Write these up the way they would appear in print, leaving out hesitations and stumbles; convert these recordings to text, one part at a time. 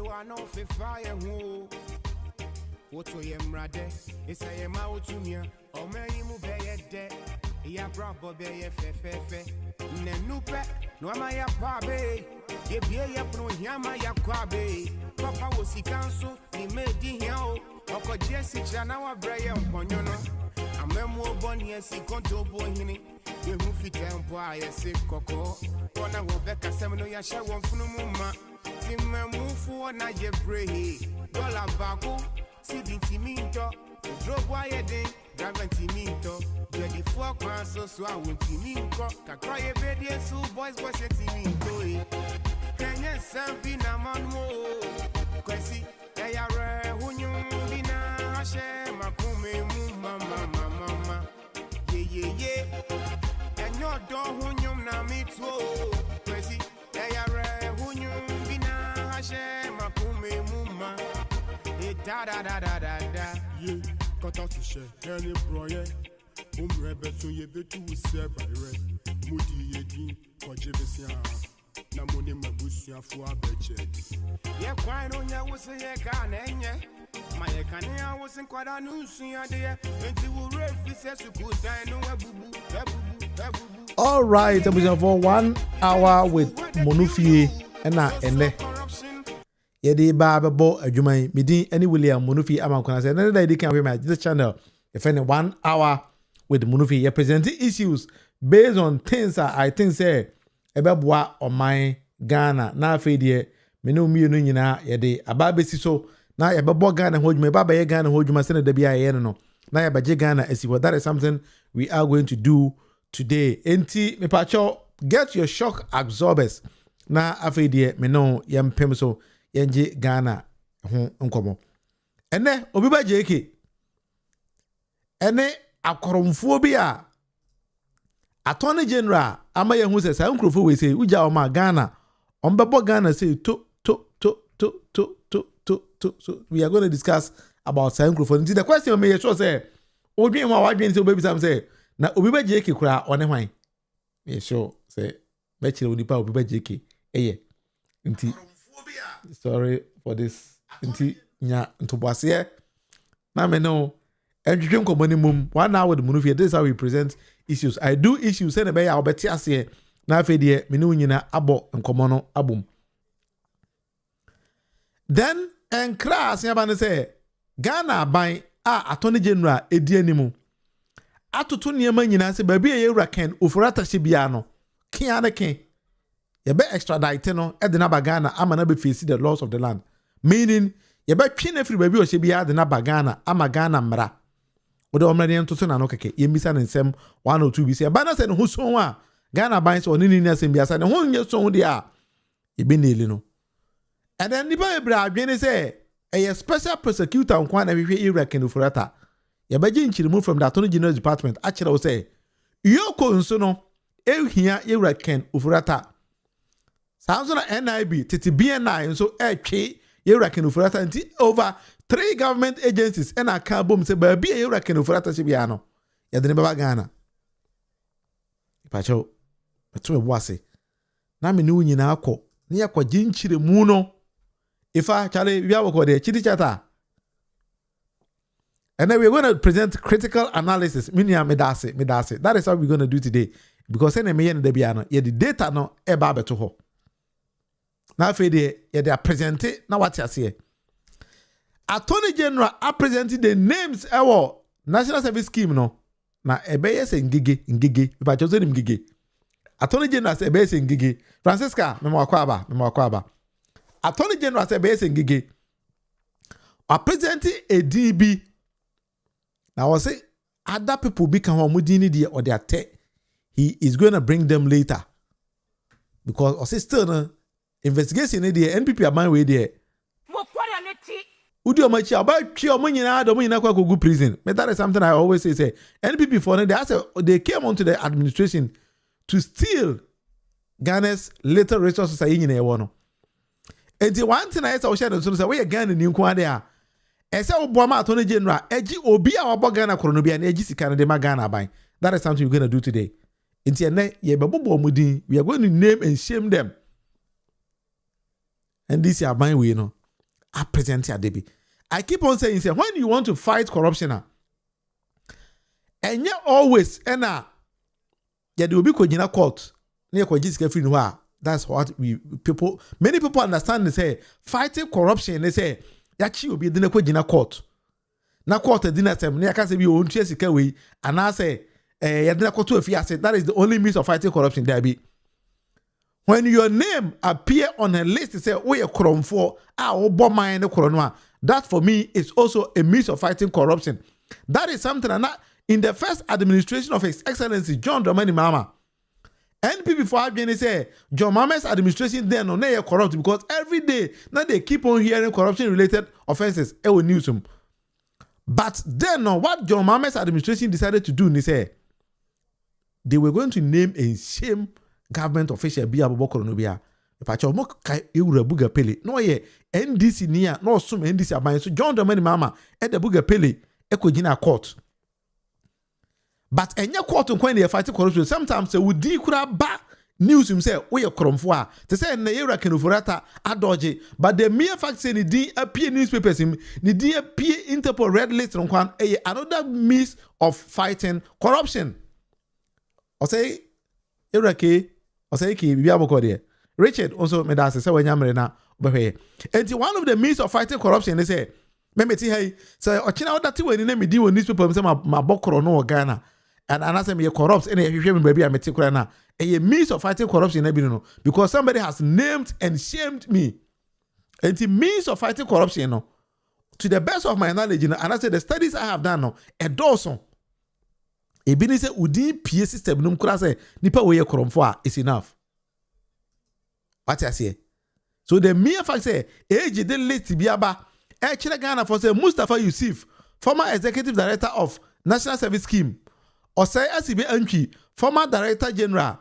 one off if I am what to yem rade, it's a yam out to me, or may you move a dead. Ya brabo be ye fe ne nupe no ama ya pabe ye bie ye pro hiama ya kwabe papa wo sikanso ni medi hia o okoje sicha na wa breye mponyo no amemu oboni esi konto bo hini ye hu fitempo a ye se koko ona wo be kasem no ya hye won funu mu ma timemu fu na ye brehi dollar bako sidi timinto drop wa ye den Gravity minto, ready for class, so I won't see minko. Kakroye bedi so boys minto. Kenya sampi na manmo. Kwesi, yare hunyum bina hashe makume mama. Ye. And your door hunyum na mitwo. Kwesi, yare hunyum bina hashe makume mama. Da. Yeah. Cut out to share, any broye. Rebel so ye be to serve by red. Moody yedi, Kojebesia. Namone Mabusia for a budget. Yeah, quite on ya was a can, my cania wasn't quite a news idea. And you will refuse to put down no. All right, that was for 1 hour with Monufie and Yedi Baba Bo Ajumai Midi any William Munufi Amankwana said another day can we match this channel if any 1 hour with Munufi you presenting issues based on things I think say ebeboa on my Ghana na afedie me no mi no nyina yede ababesi so na yebebo Ghana hodwuma baba ye Ghana hodwuma se na da bia ye no na yebaje Ghana esiwo. That is something we are going to do today. Enti me pacho get your shock absorbers na afedie me no yempem so yenje Ghana nkomo ene Obiba Jk ene akoromfo bi a Attorney General ama ye hu se sa nkrofo we say uja o ma Ghana ombebo Ghana say to so we are going to discuss about sa nkrofo. The question me sure say odwen wa wadwen say obabi sam say na Obiba Jk kura one hwan me sure say me chire onipa Obiba Jk eye nti sorry for this. Inti nya ntobase na me no edwedwe nkomani mum 1 hour with Munufi. This is how we present issues. I do issues say na be ya obeti ase na afedie me no nyina abo nkomo no abom. Then enkra ase aba ne say Ghana ban Attorney General edi animu atoto niema nyina se ba bia ye wura ken ofurata hye bia no ken ana ken you be extradite no e de na ba Ghana ama na be face the laws of the land, meaning you be twi na free baby o she bia de na ba Ghana ama Ghana mra wo de omra de ntoto na no keke ye mbisa ne nsem 1 or 2 bi se ba na se ne ho so a Ghana ban se oni ni asem bia se ne ho nye so de a ye be neli no. And then the Bible adwene say a special prosecutor nkwa na hwehwe Iraq no furata ye be ginchirimu from the Attorney General Department a kire wo say yoko nso no ehia Iraq ofurata sounds like NIB, titi BNI, so twe you reckon ufurata nti over 3 government agencies and a carbon say baby you reckon ufurata shibiano. Ya de baba Ghana. Pacho, betu wase. Na me nu nyina akọ, na yakọ ginchire mu no. Ifa chale wi awoko de chiti chata. And then we're going to present critical analysis. Medase. That is how we're going to do today. Because any me de biano, ye the data no eba beto ho. Na fede ye they are presented na what you see. Attorney General are presenting the names ewo National Service Scheme no. Na ebeye se ngige. Ipa chose ni ngige. Attorney General se ebeye se ngige. Francisca memo akwaba. Attorney General se ebeye se ngige. Are presenting a DB. Now I say other people become omudini dia or their tech. He is going to bring them later. Because I say still investigation in the NPP are my way there. Udio machi about chio munyina do munyina kwa go prison. But that is something I always say NPP for they came onto the administration to steal Ghana's little resources are in one. And the one thing I said so say we Ghana ni nkwa there. Ese oboma Attorney General eji obi a wabo Ghana koronobia na eji sika na de ma Ghana ban. That is something we're going to do today. Inti ene ye bebobo mudin, we are going to name and shame them. And this is my way no. I present here, Debbie. I keep on saying, say, when you want to fight corruption, and you always, and yeah, there will be kojina court. That's what many people understand. They say fighting corruption. They say yachi will be the kojina court. Na court dinner sem. Ne akase bi on chase we and I say yadina court to say that is the only means of fighting corruption. There be when your name appear on a list, they say we a krom for mine the that for me is also a means of fighting corruption. That is something in the first administration of His Excellency John Dramani Mahama. NPP for Abjani say John Mahama's administration then on they corrupt because every day now they keep on hearing corruption related offenses. News. But then what John Mahama's administration decided to do, they say they were going to name and shame government official Bia Bobokoro Nobia. Pacho mo kai ewura buga pele. No ye NDC nia no sum NDC aban so John Dramani Mahama e the buga pele ekogina court. But enya court when they fight corruption sometimes say wudi kura ba news him say we kromfo a te say na yera kenofurata adoje but the mere fact say ni din appear newspapers him ni din appear Interpol red list nkwan another means of fighting corruption. O say erake o say ki bibia boko de Richard also made us say wanyamre na obehwe. And one of the means of fighting corruption they say me ti hey say ochina odati we ni na me din won newspaper say ma bokoro no Ghana. And I say me corrupt and if you baby I met na a means of fighting corruption no because somebody has named and shamed me. And the means of fighting corruption no to the best of my knowledge and I say the studies I have done no a dozen e bi ni say udi PA system no kura say nipa we koromfo is enough. What I say? So the mere fact say age the list bi aba e kire Ghana for say Mustafa Yusuf, former executive director of National Service Scheme, Osai Asibe Antwi, former Director General,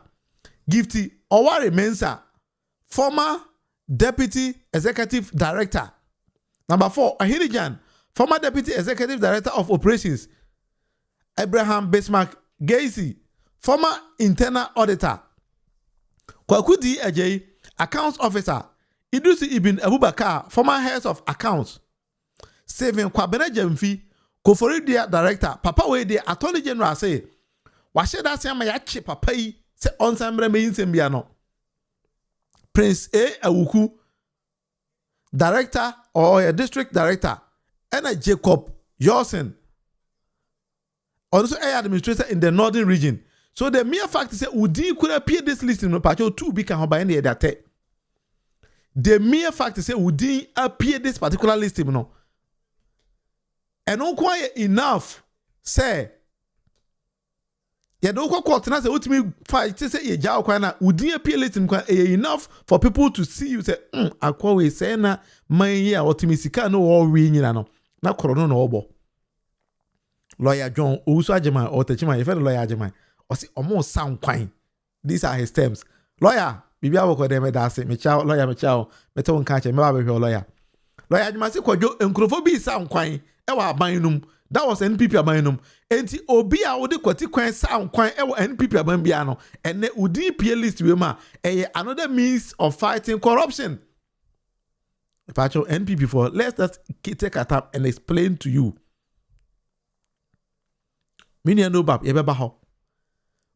Gifty Owari Mensah, former Deputy Executive Director. Number 4, Ahirijan, former Deputy Executive Director of Operations, Abraham Bismarck Gacy, former Internal Auditor, Kwakudi Ajay, Accounts Officer, Idrisi Ibn Abubakar, former Head of Accounts, Stephen Kwabena Jemfi, Koforidia Director, Papa we the Attorney General say, washe da se ma ya che papa yi se onsambre me yinsem bia no. Prince A Awuku, Director or a District Director, and a Jacob Yorson, also a administrator in the Northern Region. So the mere fact is that Udi could appear this list in the patio 2 become by any that. The mere fact is that Udi appear this particular list, you know. And not quite enough, say. You don't go court and say, ultimately fight to say, you jaw kwana, Udi appear list enough for people to see you say, Aquawe say na, my year, or Timisika no all ring, no, not corona no obo. Lawyer John, also Ajama, or Techima, if a lawyer Ajama, or see almost sound quine. These are his terms. Lawyer, Bibi Awoko de Medase, Michao, lawyer Michao, Meton catch, and Mabba lawyer. Lawyer Jimasi Kwajo, and Crofobi sound quine. Ewa abanum that was NPP abanum enti obi a wode kwati kwan sound kwan ewa NPP abanbia no ene udi PA list we ma another means of fighting corruption. Pacho NPP for let's just take a tap and explain to you. Mini no bab yebeba ho.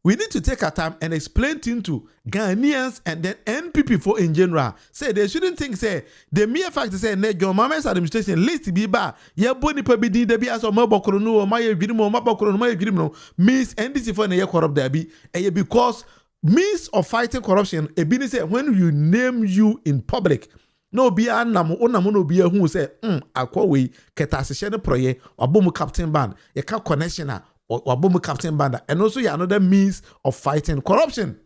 We need to take our time and explain things to Ghanaians and then NPP for in general. Say they shouldn't think say the mere fact say John Mahama's administration list be ba ye boni pa bi din da bi aso mabokoro no ma ye dwirimu mabokoro no ma ye dwirimu means NDC for na ye corrupt da bi because means of fighting corruption e bi ni say when you name you in public no be anam onam no be hu say akwawe ketasehye ne proye wabomu captain band ye ka connection a Wabomu Captain Banda, and also another means of fighting corruption.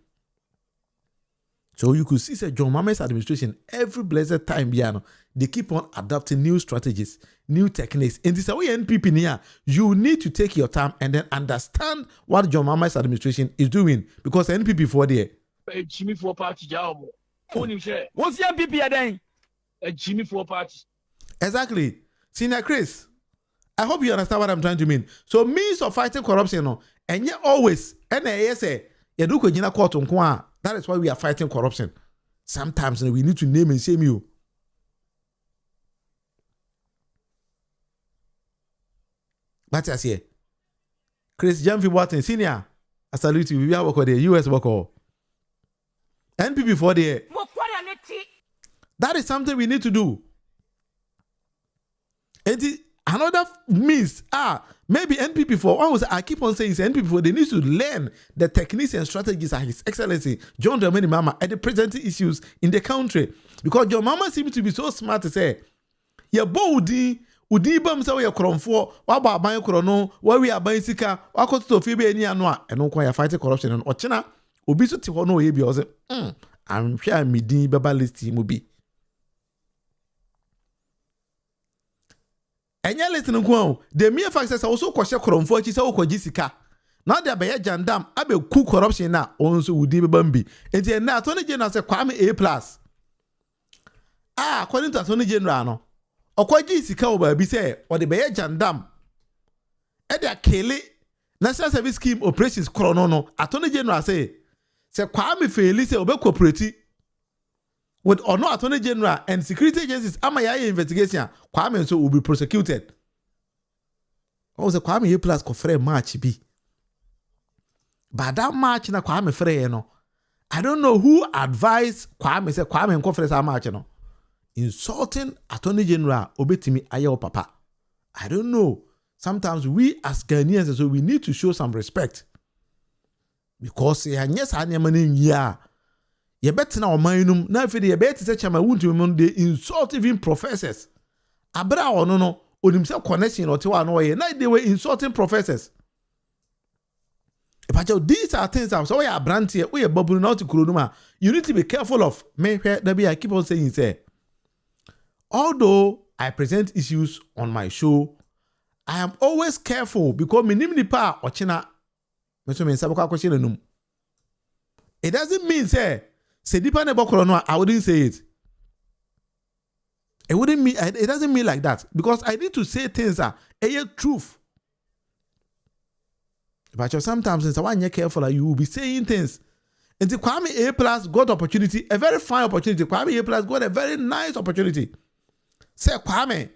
So you could see that John Mahama's administration, every blessed time, they keep on adopting new strategies, new techniques. In this way, NPP here, you need to take your time and then understand what John Mahama's administration is doing. Because NPP for there. Jimmy for party job. What's the NPP then? Jimmy for party. Exactly. Senior Chris. I hope you understand what I'm trying to mean. So means of fighting corruption, no, and yet always, that is why we are fighting corruption. Sometimes we need to name and shame you. But I say, Chris Jamfi Watson, senior, I salute you. We are working the US work. NPP for the. That is something we need to do. And another means, maybe NPP for, I keep on saying, NPP for, they need to learn the techniques and strategies of His Excellency John Dramani Mahama at the present issues in the country. Because John Mahama seems to be so smart to say, "Ya body, udi bam sa we kronfo, wa ba ban krono, wa we aban sika, wa koto fi be ani anu a, eno kwa ya fight corruption no. Ochina, obi so ti ho no ye bi o say, am hwa mi din baba list mu bi." Enya listen ko the mere fact says also kwahye kronfo achi say okogi sika. Now they be jandam abe ku corruption na onso udi be bambi. Enti na Attorney General say Kwame A+. According to Attorney General no. Okogi sika o ba bi say o de be jandam. E de akele National Service Scheme operations krono no. Attorney General say Kwame faili say obe cooperate with or no Attorney General and security agencies amaya investigation, Kwame so will be prosecuted. Also Kwame A+ kofre march bi. But that march na Kwame free no. I don't know who advised Kwame say Kwame kofre sa march no. Insulting Attorney General obetimi ayo papa. I don't know. Sometimes we as Ghanaians so we need to show some respect. Because yes anyamani ye better na omanum na afide ye better say chama wuntu mun dey insult even professors. Abra ono no onim say connection or tewa no ye na they were insulting professors. These are things so we are brand here we are bubble not to kurunuma. You need to be careful of me I keep on saying say although I present issues on my show, I am always careful because minim nipa ochina meso me nsaboko akwhye nanum. It doesn't mean say dipa ne bokoro no I wouldn't say it. It doesn't mean like that because I need to say things are truth. But sometimes since I careful you will be saying things. And the Kwame A+ got opportunity, a very fine opportunity. Kwame A+ got a very nice opportunity. Say Kwame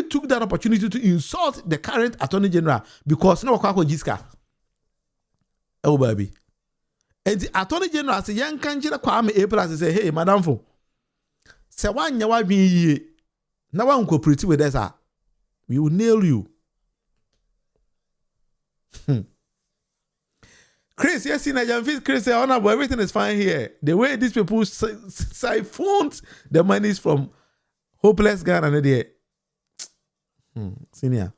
took that opportunity to insult the current Attorney General because no kwako jiska. Oh baby. And the Attorney General say young kanjira Kwame A+ say, "Hey, madam fo. Say one ya wa bin ye. Na wa cooperate with us. We will nail you." Chris, yes, in a Chris say, "Honorable, everything is fine here. The way these people siphoned the monies from hopeless Ghana and there." Senior.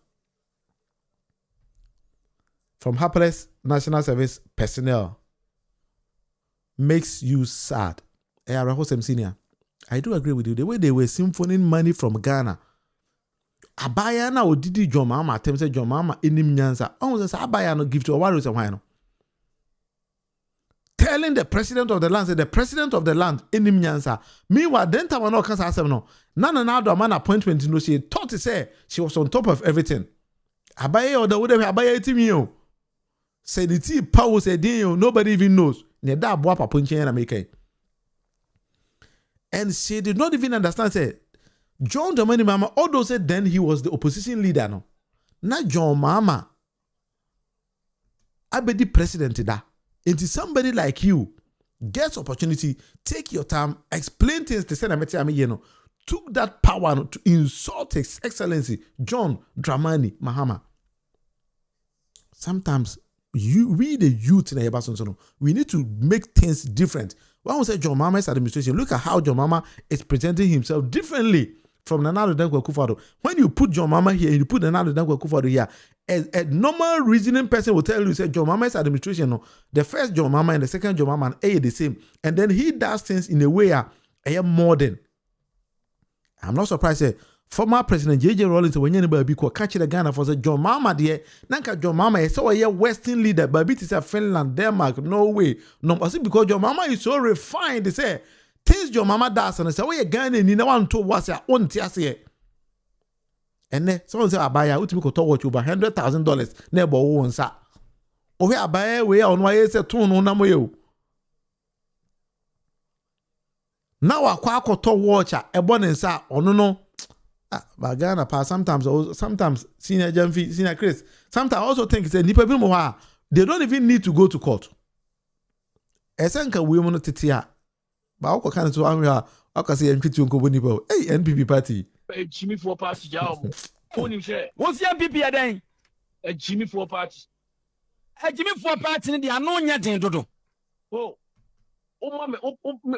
From hapless National Service personnel makes you sad. Senior. I do agree with you. The way they were symphoning money from Ghana. Abaya na odidi John Mahama attempt say John Mahama enim nyansa. Say Abaya no give to Owari say why no. Telling the president of the land, say the president of the land enim nyansa. Meanwhile, then time no kasa asem no. Nana do man appointment no she thought to say she was on top of everything. Abaya or the way Abaya etimi o. Say the tea power say din nobody even knows. Ne da boa papa nchen na make. And she did not even understand say John Dramani Mahama, although said then he was the opposition leader, no. Not John Mahama. Abedi president da. Into somebody like you gets opportunity, take your time, explain things to say na took that power to insult His Excellency John Dramani Mahama. Sometimes we the youth in the we need to make things different. When we say John Mahama's administration, look at how John Mahama is presenting himself differently from Nana Dankwa Akufo-Addo. When you put John Mahama here, you put Nana Dankwa Akufo-Addo here, a normal reasoning person will tell you, say John Mahama's administration, no, the first John Mahama and the second John Mahama are the same. And then he does things in a way modern. I'm not surprised. Former President J.J. Rawlings, when you catch the Ghana for say John Mahama there, Nanka John Mahama is so a Western leader, but it is a Finland, Denmark, Norway. No, because John Mahama is so refined, they say things John Mahama does, and say, "Oh, you Ghana, you want to what's your own tiasi." And then someone say, "Abaya, what you could talk about $100,000 never won sa." Oh, we Abaya, we are on why say two no namoyo. Now a quack to watch a bonnet sa or no. But Ghana pa sometimes senior Jamfi, senior Chris. Sometimes I also think it's a nipa bi mo ha. They don't even need to go to court. Esenka we mo no tetia. Ba wo kan so anwe ha. Aka say ntwiti nko boni ba. Hey NPP party. Jimmy for party ja omo. Onim she. What's the NPP adan? Jimmy for party. Jimmy for party ni dia no nya den dodo. Oh.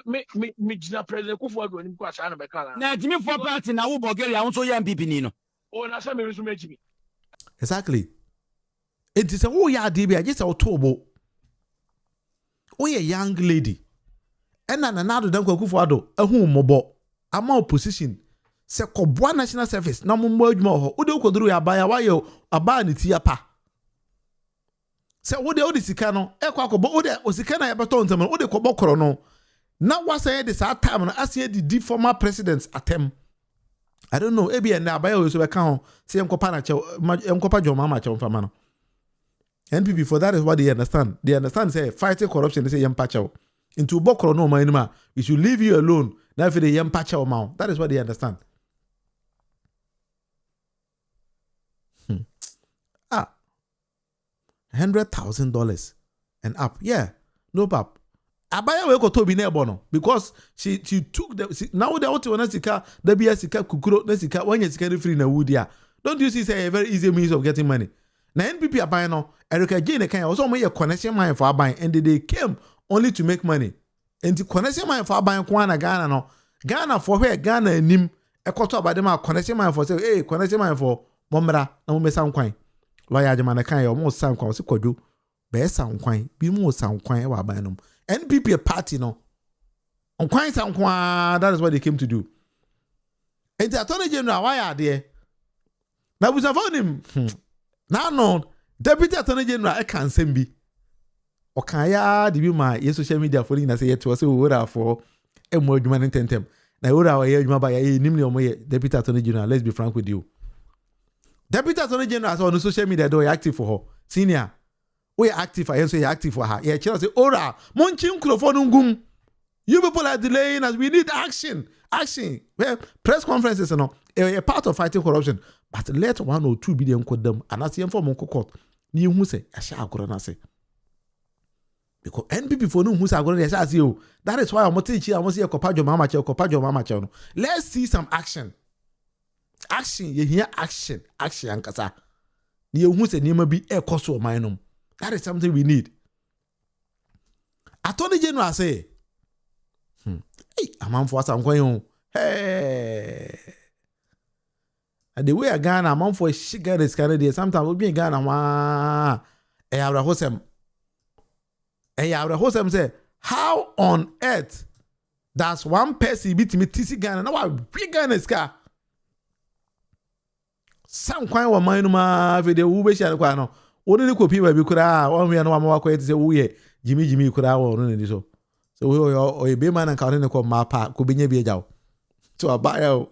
Me jina president Kufuor do ni ko asa na be kala. Na Jimmy for party na wo Bulgaria won so ya NPP ni no. Oh na say me resume Jimmy. Exactly. It is a wo ya de bi a just a otobo. O ye young lady. Ena na nado dan Kufuor do ehun mobo. Ama opposition se koboa national service na mo adwuma ho. Wo de koduru ya ba ya wa ye aba ni ti apa. Se wo de sika no ekwa kobo wo de osika na yebeto ntem wo de kobo koro no na wasa de sa time no ase di former presidents atem. I don't know ebi na abaya we so be kan ho se enkopa na che enkopa joma ma che mfama no. NPP for that is what they understand. They understand say fighting corruption they say yempa che into bokoro no man ma we should leave you alone na fi the yempa che ma. That is what they understand. $100,000 and up. Yeah, no pap. Abaya we ko tobi na ebo because she took the now the what one sika the bia sika kukuro na sika when sika free na wudia. Don't you see say a very easy means of getting money. Na NPP abaya no Erica Jane kan also mo connection mind for abaya and they came only to make money. And the connection mind for abaya kwa na Ghana no. Ghana for where Ghana nim ekoto abade ma connection mind for say hey connection mind for momra na mo mesa nkwan. Lawyer Jamana kan yo mo san kwan se kwadwo be san kwan bi mo san kwan e wa ban no NPP party no on kwan san kwan that is what they came to do. And the attorney general why are there na busa for him na no deputy attorney general e kan sem bi o kan ya di bi ma ye social media for na say yet was wora for e mo adwuma ne tentem na wora wa ye adwuma ba ye nim ne o mo ye deputy attorney general. Let's be frank with you. Deputy Attorney General on social media do active for her. Senior. We active for her, so you active for her. Yeah, she say, "Ora, monchim microphone ngum. You people are delaying us. We need action. Action." Well, press conferences no, a part of fighting corruption. But let 1 or 2 billion code them and as for mon court. Ni hu say, "Asha agora na say." Because NPP for no hu say agora na say o. That is why I'm teaching. I'm say kopajo mama che no. Let's see some action. Action, you hear action ankasa. Ni ehun se ni ma bi ekoso man no. That is something we need. Attorney General say, hey, amam for some kwan. Hey. And the way a Ghana amam for shiga this kind of day. Sometimes we be in Ghana wa abra hosem say, how on earth does one person beat me tisi Ghana? Now we Ghana ska. Some kwan wa man no ma fe de wo be share kwa no woni ni kopi ba bi kura won we no ma kwa say wo ye jimi kura wo no ni so o e be man na ka ne ko ma pa ko be nya bi ejaw so abaya o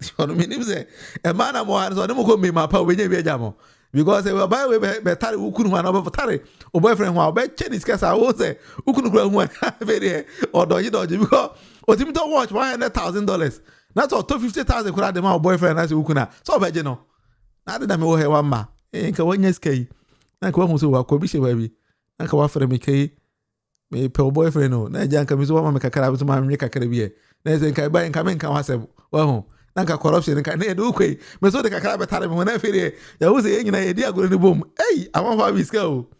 so no minim say e man na mo an so ne mo ko me ma pa o be nya bi ejaw mo because we abaya we be tare ukunu ma na be tare o boyfriend ho be che dis kasa wo say ukunu kura hu fe de o doji because o timi to watch $100,000 na so to 50,000 kura de ma o boyfriend na say ukuna so be je no na de me wo he wa ma nka wanya skai na ka hu so wa ko bi she ba bi na ka wa fere me kai me pe boyfriend no na ja nka mi so wa ma me kakara bi so ma me kakara bi e na se nka ba nka me nka wa se wa hu na nka corruption nka na e do kwai me so de kakara be tare me na fere ya hu se nyina e di agoro ni bom ei amon fa bi ska o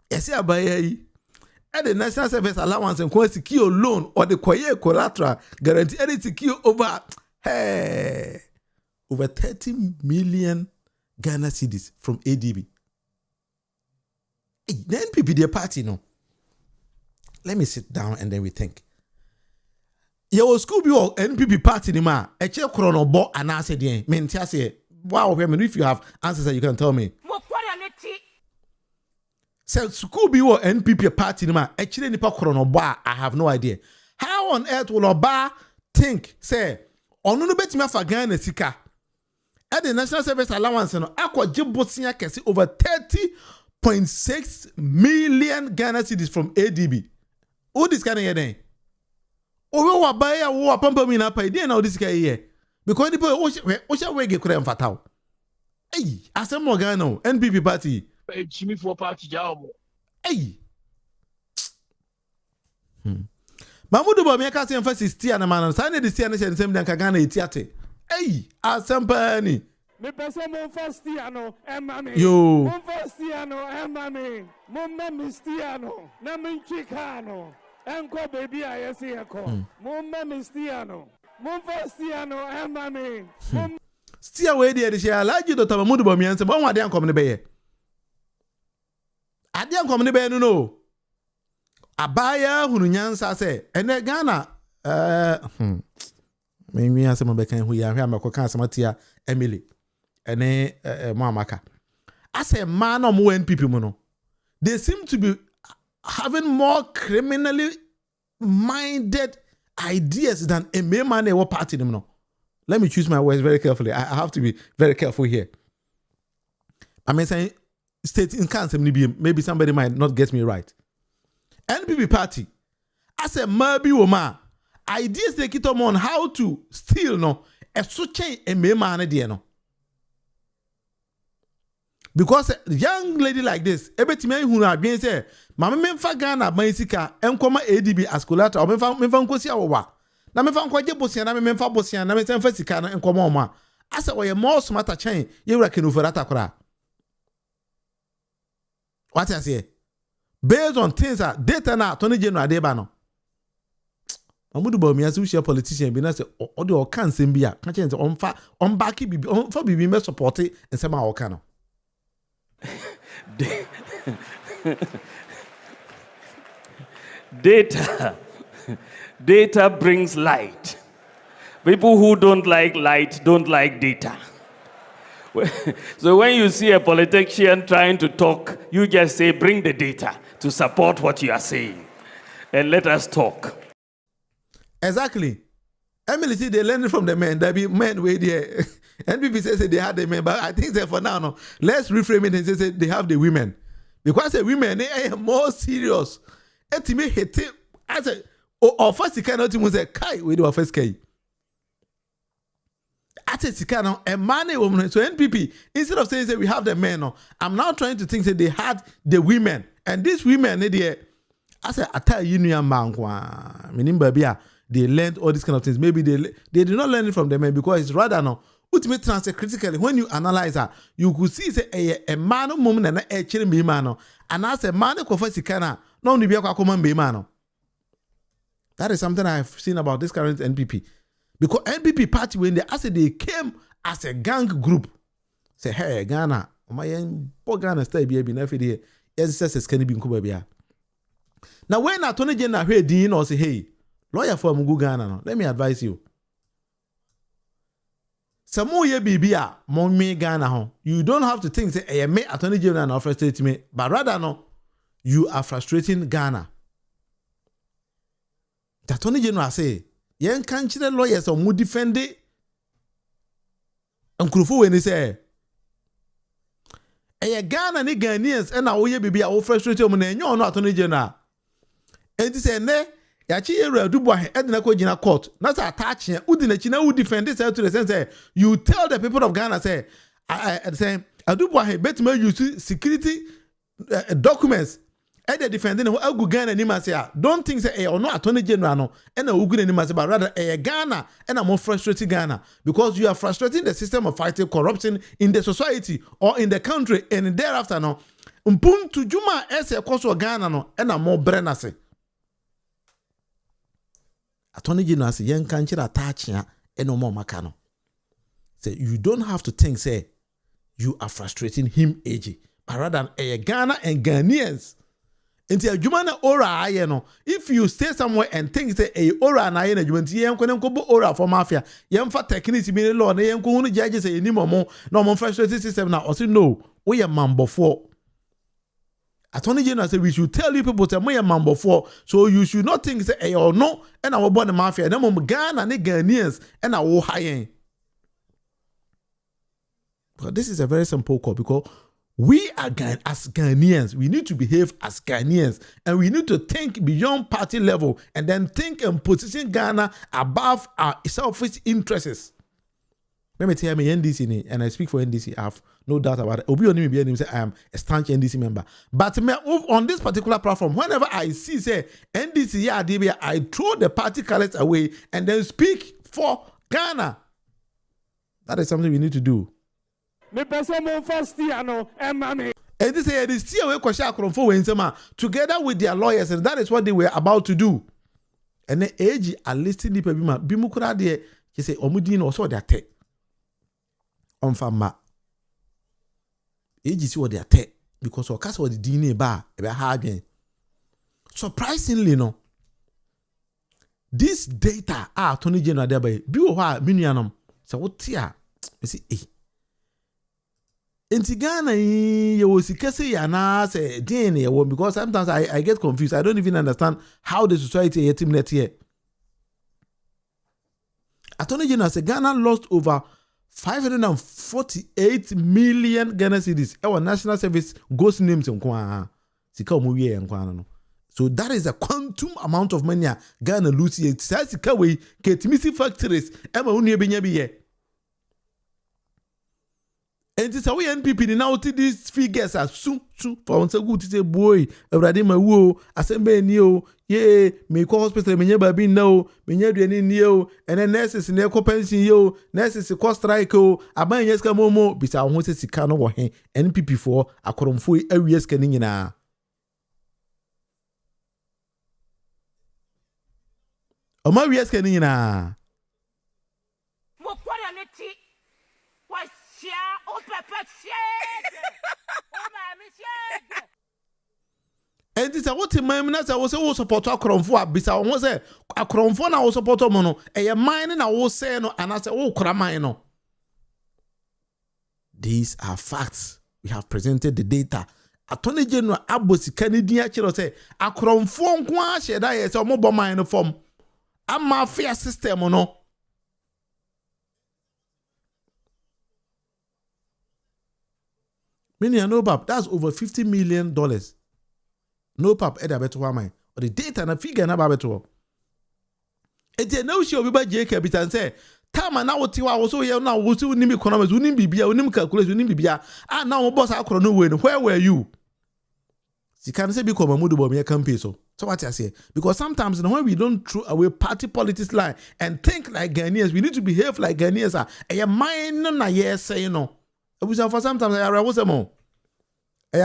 esi abaya yi and the National Service Allowance and secure loan or the Koye collateral guarantee any secure over 30 million Ghana cedis from ADB. The NPP their party no. Let me sit down and then we think. Your school be or NPP party ni ma e che krono bo anase den me ntia se wow if you have answers that you can tell me. So school be or NPP party ni ma actually nipa krono ba I have no idea. How on earth will Oba think say onu no betimi afa Ghana sika at the National Service Allowance no akwaje bosia kese over 30.6 million Ghana cedis from ADB. Who this kind of here then? owe wa ba ya wo pampa mi na pa dey na odisika here because the boy o sha wege kura mfataw hey asem Ghana NPP party Jimmy for party job hey Mamudu BAWUMIA ka se emphasis tia na man sa na de tia na se nsem dan ka Ghana etiate hey asem pa ni me pese mon fastiano emami yo mon fastiano emami mon memistiano na minchikano enko baby ayesi eko mon memistiano mon fastiano emami stia we de she alaji Dr. Mamudu BAWUMIA nsem won ade ankom ne be ye ade ankom ne be no abaya hunu nyansa se ene Ghana me asem be kan hu ya hwe amakoka asematia Emily ene Moamaka ase man no mo NPP mu no they seem to be having more criminally minded ideas than a man in party them no. Let me choose my words very carefully. I have to be very careful here. I mean saying state in council maybe somebody might not get me right. NPP party as a maybe woman ideas they get on how to steal no a such a man there no. Because a young lady like this, everything who are being say, Mamma Memfa Ghana, Maisika, Enkoma ADB Ascolata, or Memfa Nkosia Wa. Na Memfa Nkwaje Bosian, na Memfa Bosian, na Memfa Sikana, and Komoma. As a way more smarter chain, you reckon over that akora. What I say? Based on things that data now, Tony General Debano. Mamudu BAWUMIA so share politician be na say o de o kan sem bia ka chen say on back bibi on for bibi me support and say ma o kan no. Data brings light. People who don't like light don't like data. So when you see a politician trying to talk, you just say, bring the data to support what you are saying. And let us talk. Exactly. Emily see they learned from the men. There be men where they NPP says they had the men, but I think that for now, no, let's reframe it and say they have the women. Because the women they are more serious. Etime hate as a or first cannot even say kai we do our first kai. At a sicano a man woman. So NPP instead of saying that we have the men, no, I'm now trying to think that they had the women. And these women they as a attire union man meaning baby they learned all these kind of things. Maybe they did not learn it from the men because it's rather no ultimate transfer critically. When you analyze her, you could see say a man or woman and a children be man, and as a man who first sikana no only be a common be man. That is something I've seen about this current NPP. Because NPP party when they came as a gang group, say hey Ghana, my poor Ghana stay be na fidi yes can be in. Now when Attorney General heard Dean or say hey lawyer for Mugu Ghana no, let me advise you. Samo ye bibia mon me Ghana ho. You don't have to think say hey me Attorney General na frustrate me, but rather no, you are frustrating Ghana. The Attorney General say yen kan chire lawyers o mu defend nkrufo we ni say eye Ghana ni Ghanaians e na wo ye bibia wo frustrate o mu na enyo no Attorney General. Enti say ne yachi Yewura Dubois edina ko gina court na say attach udi na chi na wo defend say to the sense say you tell the people of Ghana say say Dubois betima use security documents e dey defending who agu Ghana ni say don't think say or no Attorney General no e na ugu ni say but rather Ghana e na more frustrating Ghana because you are frustrating the system of fighting corruption in the society or in the country and thereafter no mpuntu juma ese koso Ghana no e na more brena say Attorney General say yen kan chira attach ya e no more maka no say you don't have to think say you are frustrating him AG but rather Ghana and Ghanaians. Inti adwuma na ora aye no if you stay somewhere and think say ora na aye na adwuma nti yen ko bo ora for mafia yen fa techniques bi law na yen ko hunu judge say ni momo na mo frustrating system na o say no we are mambofo. Attorney General say we should tell you people say we are mambofo, so you should not think say or no and our born mafia na mo Ghana na Ghanaians and our high. But this is a very simple call because We are as Ghanaians, we need to behave as Ghanaians, and we need to think beyond party level and then think and position Ghana above our selfish interests. Let me tell you, NDC, and I speak for NDC, I have no doubt about it. Obi Onimi be say I am a staunch NDC member. But on this particular platform, whenever I see say NDC, yeah, I throw the party colors away and then speak for Ghana. That is something we need to do. And this is still away together with their lawyers, and that is what they were about to do. And the age are listing the people. Bimukura de he say omudin also their te on fama. Age is what they are te because of case what the DNA bar again. Surprisingly, no. This data are Attorney General thereby be minianum. So what tia? You see, in Ghana, you will see DNA because sometimes I get confused. I don't even understand how the society is net here. Attorney General said Ghana lost over 548 million Ghana cedis. Our national service goes names in Kwa. So that is a quantum amount of money Ghana loses. It says Kawi, Ketimisi factories, Emma Unyabinya. And this away NPP now to these figures are soon for once a good to say boy, a radima woo, assemble neo, ye, me call hospital, me never be no, me never any neo, and then nurses in their compension yo, nurses a cost strike, a man yeska momo, beside one says Sikano or hen, NPP for a corumfui every year's canina. A my year's canina. And this is what my minister was also support a cromfo. Bisa was a cromfo na was support mono. A mine na was say no, and I say, oh, cramino. These are facts. We have presented the data. Attorney General Abosi Canadian Chiro say, a cromfo kwa sheda yes, or mobile mine form. A mafia system no. Meaning no pap, that's over $50 million. No pap, Eda beto mine. Or the data na figure na beto. Ete na ushi Obiba Jk bitan say, Tama na wotiwa woso ye na woso unim economics, unim bibia, unim calculation, unim bibia. Ah na wo boss akro no when. Where were you? You can say because Mamudu BAWUMIA campaign so. So what I say? Because sometimes when we don't throw away party politics line and think like Ghanaians, we need to behave like Ghanaians are. And your mind na yes say no. For sometimes I was a mo. And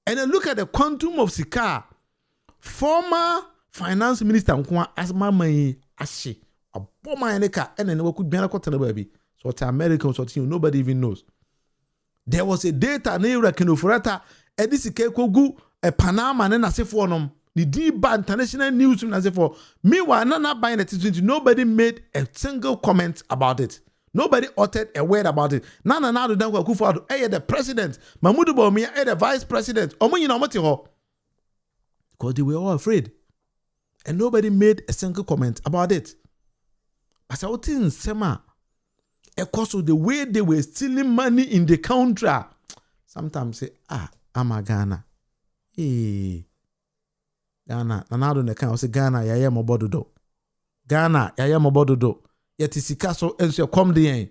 then look at the quantum of Sika. Former finance minister Nkwa asma mai ashi. A bomber eneka and then we could be a cotton baby. So it's American so nobody even knows. There was a data na Kino Furata Edisike Kogu a Panama and Nasifonum. The DBA international news as for meanwhile, not buying the T20. Nobody made a single comment about it. Nobody uttered a word about it. Nana do don't go for the president, Mamudu BAWUMIA, the vice president. Because they were all afraid, and nobody made a single comment about it. As I was in Sema, because of the way they were stealing money in the country, sometimes say, I'm a Ghana. Hey. Ghana, nanado ne kan say Ghana yaya mobododo. Ghana yaya mobododo. Yet isika so enso come the end.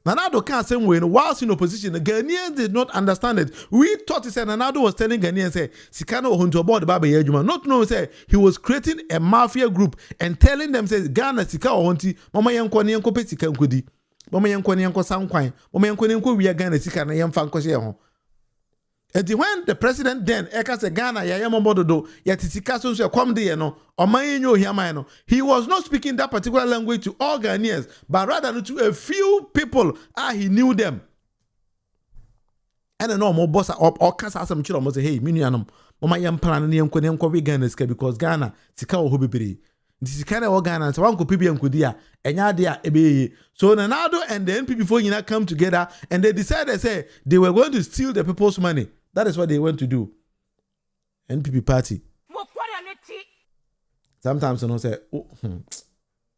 Nanado can say when whilst in opposition, the Ghanaians did not understand it. We thought he said Nanado was telling Ghanaians say Sikano hunto board baba yejuma. Not knowing say he was creating a mafia group and telling them say Ghana sika ohunti mama yenko ne yenko pe sika nkodi. Mama yenko ne yenko sankwan. Mama yenko ne yenko wi Ghana sika na yemfa nkose ho. And when the president then said Ghana come there no he was not speaking that particular language to all Ghanaians, but rather to a few people. He knew them. And no more boss or cast some children say, hey, minianum, mama yam plan and Ghana because Ghana sika hobibiri. This is kind of Ghana, so one could PB and Kudia, and Yadia Ebe. So Nanado and the NPP before you come together and they decided say they were going to steal the people's money. That is what they went to do. NPP party. Sometimes you know say, oh,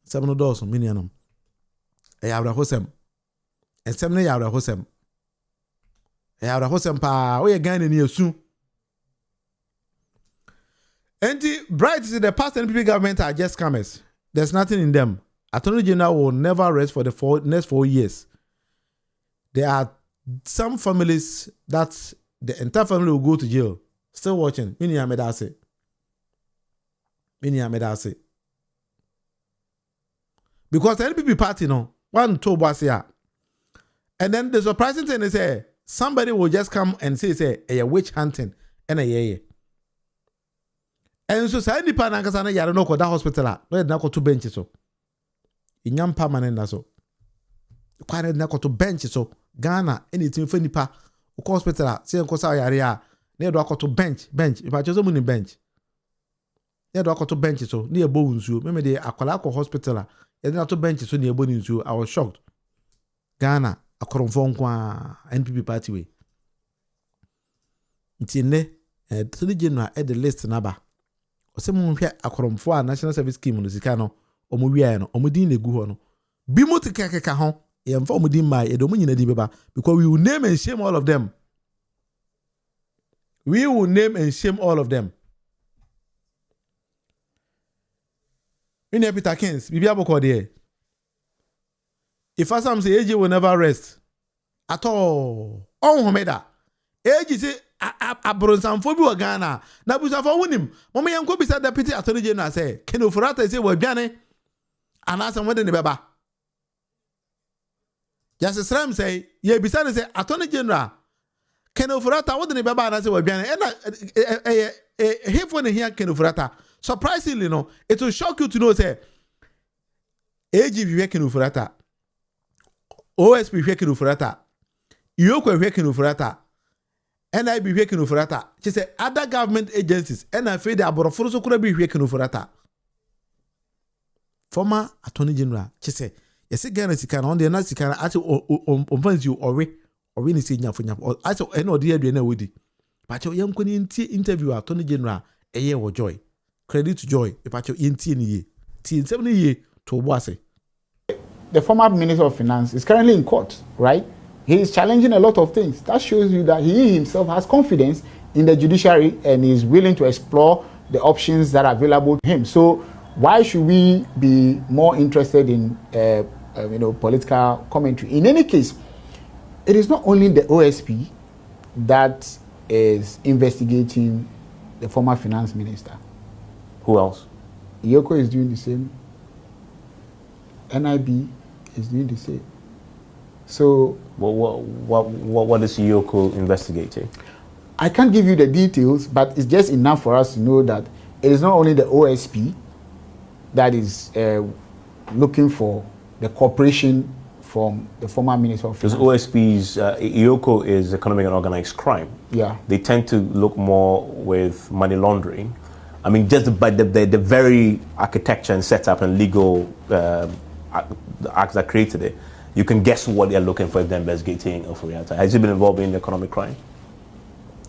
$7 million. Yawra hosem. Ensem ne yawra hosem. Yawra hosem pa o ye Ghana ni esu. And bright is the past NPP government are just scammers. There's nothing in them. Attorney General will never rest for the next 4 years. There are some families that the entire family will go to jail. Still watching. Mini Amedase. Because the NPP party, one told us here. And then the surprising thing is, somebody will just come and say, a witch hunting and a yeah. And so, say, the Panakasana Yarano, that hospital, where now got 2 benches. So, in young permanent, so quite now got 2 benches. So, Ghana, anything for Nipa, hospital, say, Kosa Yaria, near the to bench, if I just money bench. Near the to benches, so near bones, you remember the Akolako hospital, and not to benches, so near bones, you. I was shocked. Ghana, a Koromfon, NPP party way. It's in there, and to the general at the list number. Some here a Koromfon National Service Scheme on the Zicano, or Mubiano, or Mudine Guhono. Bimotika hon, and for Mudin my Edominian Dibaba, because we will name and shame all of them. We will name and shame all of them. In Peter Kings, Bibiabo Cordier. If I say AJ will never rest at all. Oh, Homeda. AJ say a bronzan for Ghana. Nabusa for him. Mama Yanko beside the Deputy Attorney General say, Ken Ofurata say, well, Biane. And ask him what in the Baba. Justice Ram say, ye beside say, Attorney General. Ken Ofurata, what in the Baba and I say, well, Biane. And he for the here Ken Ofurata. Surprisingly, it will shock you to know, say, AG be working Ofurata. OSP working Ofurata. Yoko working Ofurata. NIB working Ofurata. She said, other government agencies, and I feel that Aborofuso could be working Ofurata. Former Attorney General, she said, yes, again, as you can on the night, you can actually offend you or really see you for you. I saw no dear dinner with it. But your young interview Attorney General, a year or joy. Credit to joy, if you in T 70 years to Wase. The former Minister of Finance is currently in court, right? He is challenging a lot of things. That shows you that he himself has confidence in the judiciary and is willing to explore the options that are available to him. So why should we be more interested in political commentary? In any case, it is not only the OSP that is investigating the former finance minister. Who else? Yoko is doing the same. NIB is doing the same. So, what is Yoko investigating? I can't give you the details, but it's just enough for us to know that it is not only the OSP that is looking for the cooperation from the former Minister of Finance. Because OSP's Yoko is economic and organized crime. Yeah, they tend to look more with money laundering. I mean, just by the very architecture and setup and legal acts that created it, you can guess what they're looking for if they're investigating Ofuriata. Has he been involved in economic crime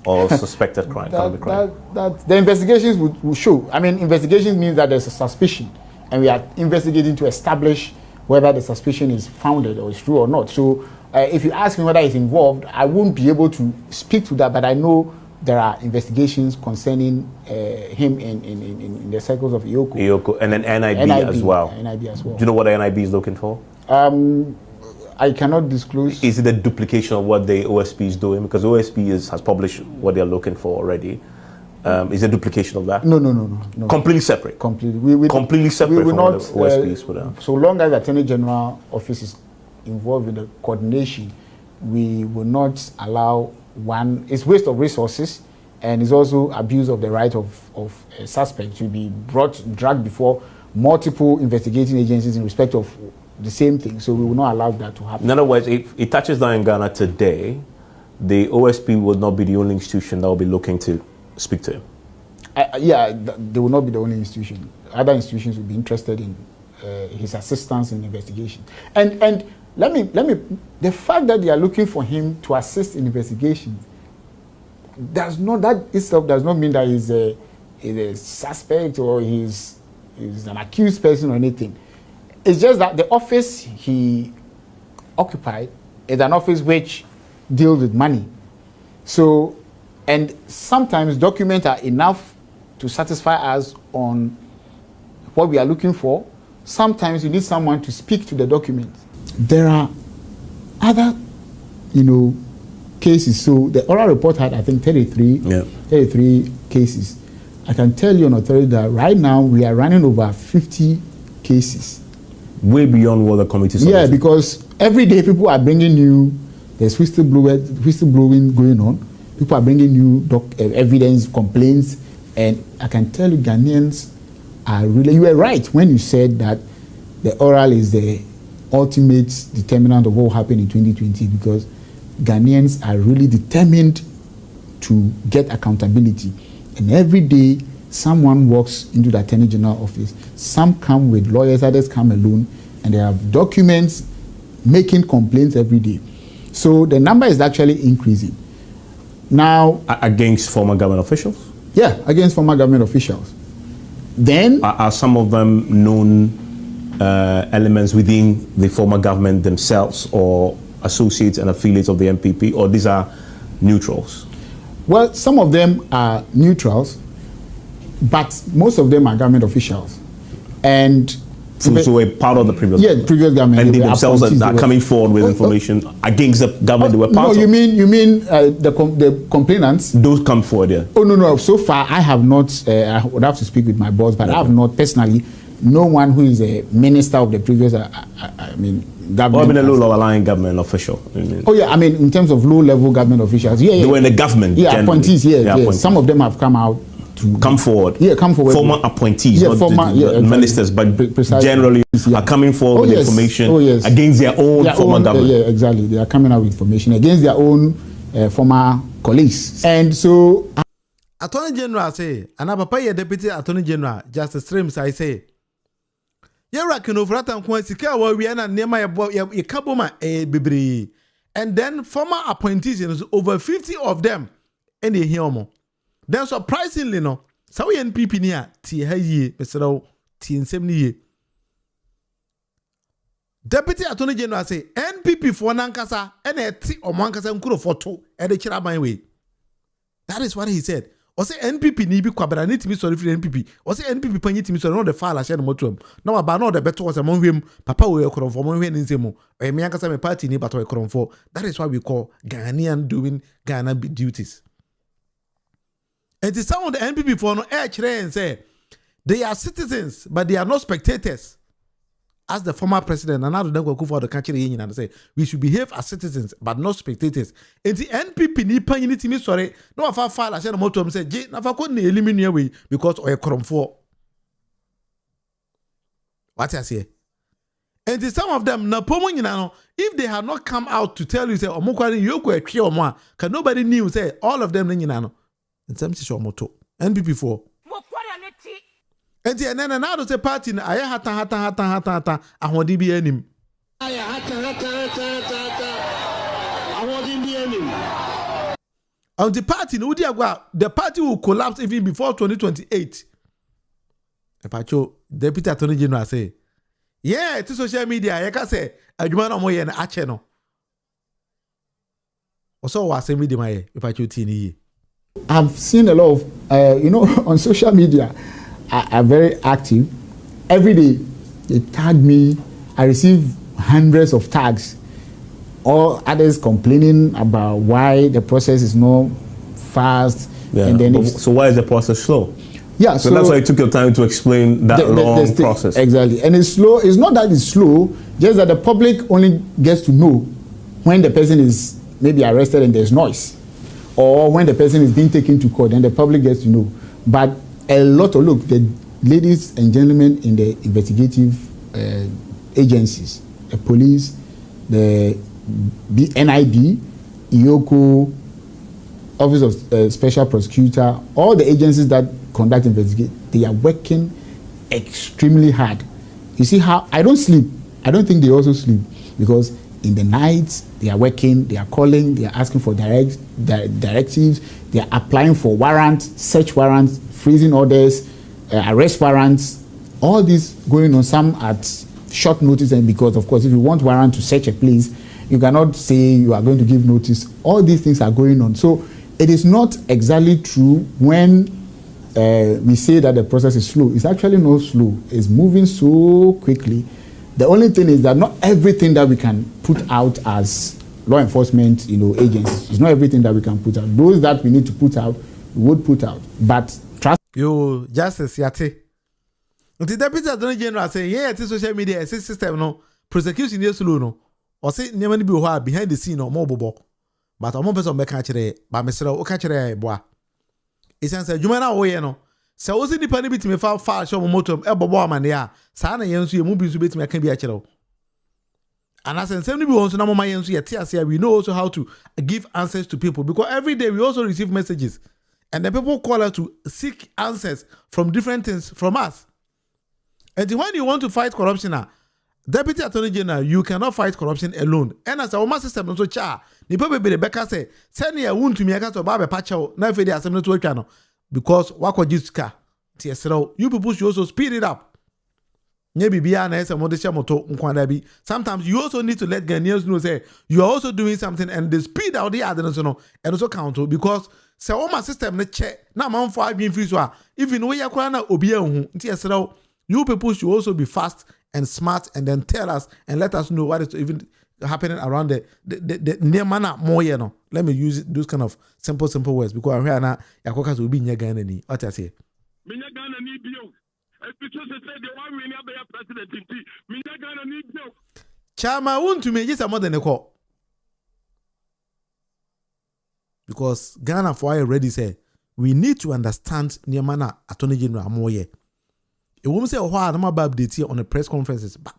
or suspected crime? That the investigations would show. I mean, investigations means that there's a suspicion, and we are investigating to establish whether the suspicion is founded or is true or not. So, if you ask me whether he's involved, I won't be able to speak to that, but I know there are investigations concerning him in the circles of Yoko. And then NIB as well. NIB as well. Do you know what the NIB is looking for? I cannot disclose. Is it a duplication of what the OSP is doing? Because OSP has published what they're looking for already. Is it a duplication of that? No. Completely separate? Completely. Completely separate from what the OSP is put out? So long as the Attorney General Office is involved in the coordination, we will not allow one. It's waste of resources, and it's also abuse of the right of a suspect to be dragged before multiple investigating agencies in respect of the same thing. So we will not allow that to happen. In other words, if it touches down in Ghana today, the OSP will not be the only institution that will be looking to speak to him. They will not be the only institution. Other institutions will be interested in his assistance in investigation. And let me. The fact that they are looking for him to assist in investigations that itself does not mean that he's a suspect or he's an accused person or anything. It's just that the office he occupied is an office which deals with money. So, and sometimes documents are enough to satisfy us on what we are looking for. Sometimes you need someone to speak to the document. There are other, cases. So the oral report had, I think, 33 cases. I can tell you on authority that right now we are running over 50 cases. Way beyond what the committee said. Yeah, because every day people are bringing new, there's whistleblowing going on. People are bringing new evidence, complaints, and I can tell you Ghanaians are really, you were right when you said that the oral is the ultimate determinant of what will happen in 2020, because Ghanaians are really determined to get accountability. And every day, someone walks into the Attorney General office. Some come with lawyers, others come alone, and they have documents making complaints every day. So the number is actually increasing. Now, against former government officials? Yeah, against former government officials. Then are some of them known elements within the former government themselves, or associates and affiliates of the NPP, or these are neutrals? Well, some of them are neutrals, but most of them are government officials. And so a part of the previous government. Yeah, previous government. And they themselves are coming forward with information against the government they were part of. No, you mean the complainants? Those come forward, yeah. Oh, no. So far, I have not, I would have to speak with my boss, but I have not personally, no one who is a minister of the previous, government. Or a low-lying government official. Oh, yeah, in terms of low-level government officials. Yeah. They were in the government. Yeah, appointees, appointees. Some of them have come out to come forward. Yeah, come forward. Former appointees, not ministers, but generally are coming forward with information against their own former government. Yeah, exactly. They are coming out with information against their own former colleagues. And so, Attorney General say, and Papa, Deputy Attorney General, Justice Streams, I say, Yarakin of Ratan Kwansika, where we are near my boy, Kaboma, Bibri. And then former appointees, over 50 of them, and they hear more. Then surprisingly, no, so we NPP near T. Mr. T in 70 years. Deputy Attorney General say NPP for Nankasa and a T or Mankasa Nkuro for two at the Chiraban way. That is what he said. Or say NPP need be kwabra need to be sorry for the NPP. Or say NPP panyi to me sorry, not the file I share the motum. Now about not the better was among him, Papa will come for one when in Zemo. Or a Miankasa me party need but come for. That is why we call Ghanaian doing Ghana duties. And the some of the NPP for no air and say they are citizens, but they are not spectators. As the former president, and now they go for the country union and say we should behave as citizens, but not spectators. And the NPP ni pan unity me sorry. No afa file I said motor say J na fa couldn't eliminate way because or a crom for. What I say? And the some of them na pomo nyina if they had not come out to tell you say omokwari yoko etwe omo can nobody knew say all of them nyina no. In some situation moto NPP for. And then now to say party na aya hata ahodi bi anim. Aya hata ahodi bi anim. On the party no udi agwa the party will collapse even before 2028. Epacho Deputy Attorney General say to social media ya ka say adwuma na mo ye na ache no. Also wa say media my epacho tini. I've seen a lot of on social media are very active. Every day they tag me. I receive hundreds of tags. All others complaining about why the process is not fast. Yeah. And then so why is the process slow? Yeah, so that's why it took your time to explain that long process. Exactly, and it's slow. It's not that it's slow, just that the public only gets to know when the person is maybe arrested and there's noise, or when the person is being taken to court, and the public gets to know. But a lot of the ladies and gentlemen in the investigative agencies, the police, the NIB, IOCO, Office of Special Prosecutor, all the agencies that conduct investigation, they are working extremely hard. You see how I don't sleep. I don't think they also sleep, because in the nights they are working, they are calling, they are asking for directives, they are applying for warrants, search warrants, freezing orders, arrest warrants, all this going on, some at short notice. And because of course if you want warrant to search a place, You cannot say you are going to give notice. All these things are going on. So it is not exactly true when we say that the process is slow. It's actually not slow. It's moving so quickly. The only thing is that not everything that we can put out as law enforcement, agencies, it's not everything that we can put out. Those that we need to put out, we would put out. But trust you, Justice Yate. The Deputy Attorney General say, yeah, it's social media system, no prosecution is slow, no. Or say, never be behind the scene or mobile. But I'm person make catch it, but Mr. Okachere boy. It's answer, you man away, no. So was independent bit me far show motor, elbow man, yeah. Sana Yansu, you movies bit me can be a channel. And as in 70 wants to know my Yansu, we know also how to give answers to people because every day we also receive messages. And the people call us to seek answers from different things from us. And when you want to fight corruption, Deputy Attorney General, you cannot fight corruption alone. And as our system also ni people be the Becca say, send me a wound to me, I got to Baba Pacho, now for the assembly to work because wako jiska. You people should also speed it up. Sometimes you also need to let Ghanaians know say you are also doing something and the speed out the others and also count because say all my system ne check now man for being free so even we are na obia you people should also be fast and smart and then tell us and let us know what is even happening around the near manner more no. Let me use those kind of simple words because I'm here now yakoka will be in Ghana ni what I say Chama won't to me just more than a call because Ghana for I already say we need to understand near manner Attorney General more ye. A woman say, "Oh, I'm about update here on the press conferences." But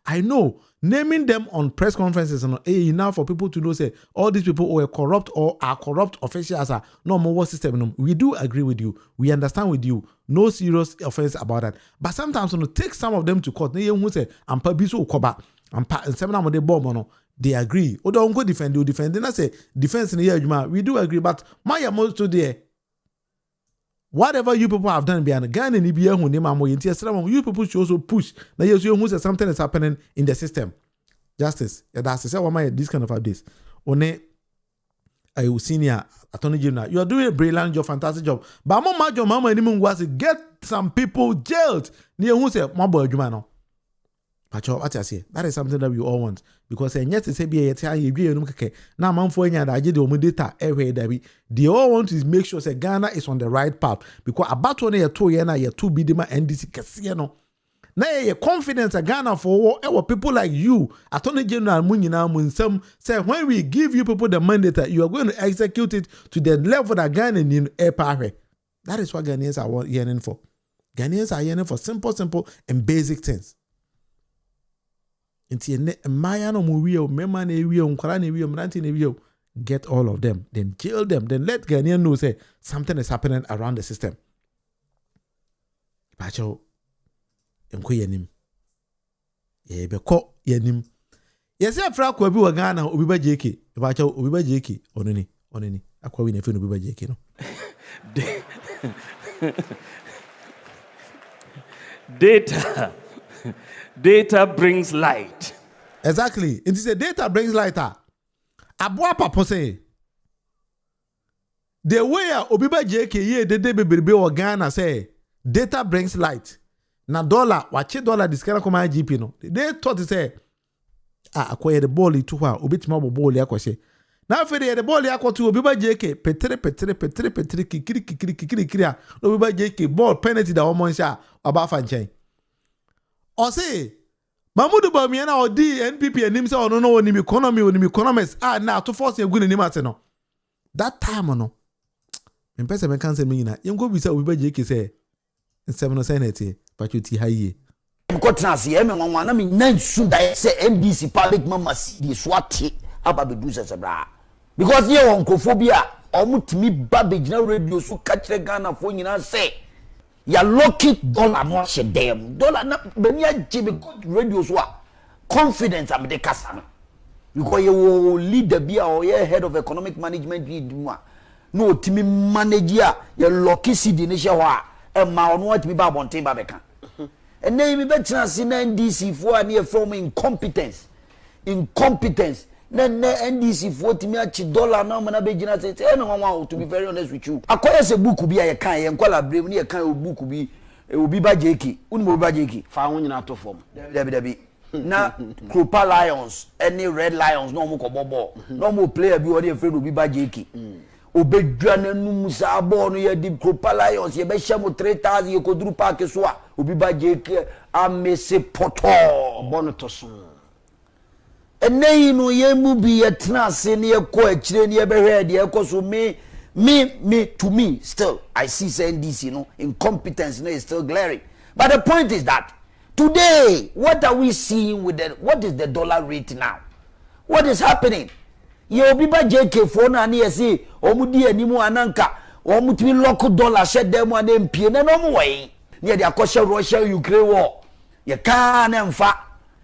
I know naming them on press conferences and enough for people to know say all these people were corrupt or are corrupt officials are no more system. We do agree with you. We understand with you. No serious offense about that. But sometimes when you take some of them to court, they say I'm pabiso koba and seven of the bomb they agree. Or don't go defend you defend. Then I say defense in the year we do agree. But my most to there. Whatever you people have done behind Ghana ni biya hu ni mamo yenti you people should also push na you who say something is happening in the system. Justice, that's say why this kind of updates. One a senior Attorney General, you are doing a brilliant job, fantastic job. But mama job mama ni mungu was get some people jailed. Ni who say mabo adwuma no. Pacho what I say, that is something that we all want because yet to say be a now man for any that data everywhere that they all want to make sure say Ghana is on the right path because about 1 year 2 year na year 2 bidima NDC kese no na ye confidence Ghana for people like you Attorney General munyina munsem say when we give you people the mandate you are going to execute it to the level that Ghana in a power. That is what Ghanaians are yearning for. Ghanaians are yearning for simple and basic things. Maya no muwio, mema ne wio, mkwara ne wio, mranti ne wio. Get all of them, then jail them, then let Ghanaian know say something is happening around the system. Pacho, mko yenim. Beko yenim. Yesi afra kwa bi wa Ghana Obiba Jk. Pacho Obiba Jk. Onini. Akwa wi nefe no Obiba Jk no. Data brings light. Exactly. It is a data brings light. Abua papa say the way Obiba Jk ye de bebe o Ghana say data brings light. Na dollar wache dollar diskara koma GP no. They thought say akoye the ball to ha obitima bo ball yakose. Na afere the ball yakoto Obiba Jk petre kikiri Obiba Jk ball penalty da omo sha obafa nchen. Or say, Mamudu Bawumia or D NPP and himself or no one economists now to force a good in him. That time no. In person, I can't say me na. You go be so Obiba Jk say in 7 Senate, but you tea high. Mkotrans ye me nwanwa me nan su da say NBC public members dey swat about the do sebra because ye won kophobia omutimi ba begina radio so ka kire Ghana fo nyina say ya lucky dollar no she dem dollar na beni ajibe radio so confidence am de kasa no because you leader bia or ye head of economic management no timi manager ya lucky city ni she ho a ma ono atimi ba bonten ba beka and then me betina see na NDC for any from incompetence incompetence. NDC $40 now mana be gina say to be very honest with you. Akoya se book bi a kan ye nkwala brem ne kan book bi Obiba Jk. Obiba Jk. Fa ho nyina to form. Dabi. Na Cropa Lions, any Red Lions no mo ko bobo. No mo player bi o dey afraid Obiba Jk. Obedwa na num sa ball no ye di Cropa Lions ye be hye mo 3000 ye koduru park so a Obiba Jk amese poto bono to so. Ene no ye mu bi ye tena se ne ye ko akire ne ye behwe de ye ko so me to me still I see NDC no incompetence no is still glaring. But the point is that today what are we seeing with what is the dollar rate now? What is happening? Ye Obiba Jk for na ne ye say omudi animu ananka omutimi lock dollar shed dem an MP na no mo wey ne ye de akoshe Russia Ukraine war ye ka na mfa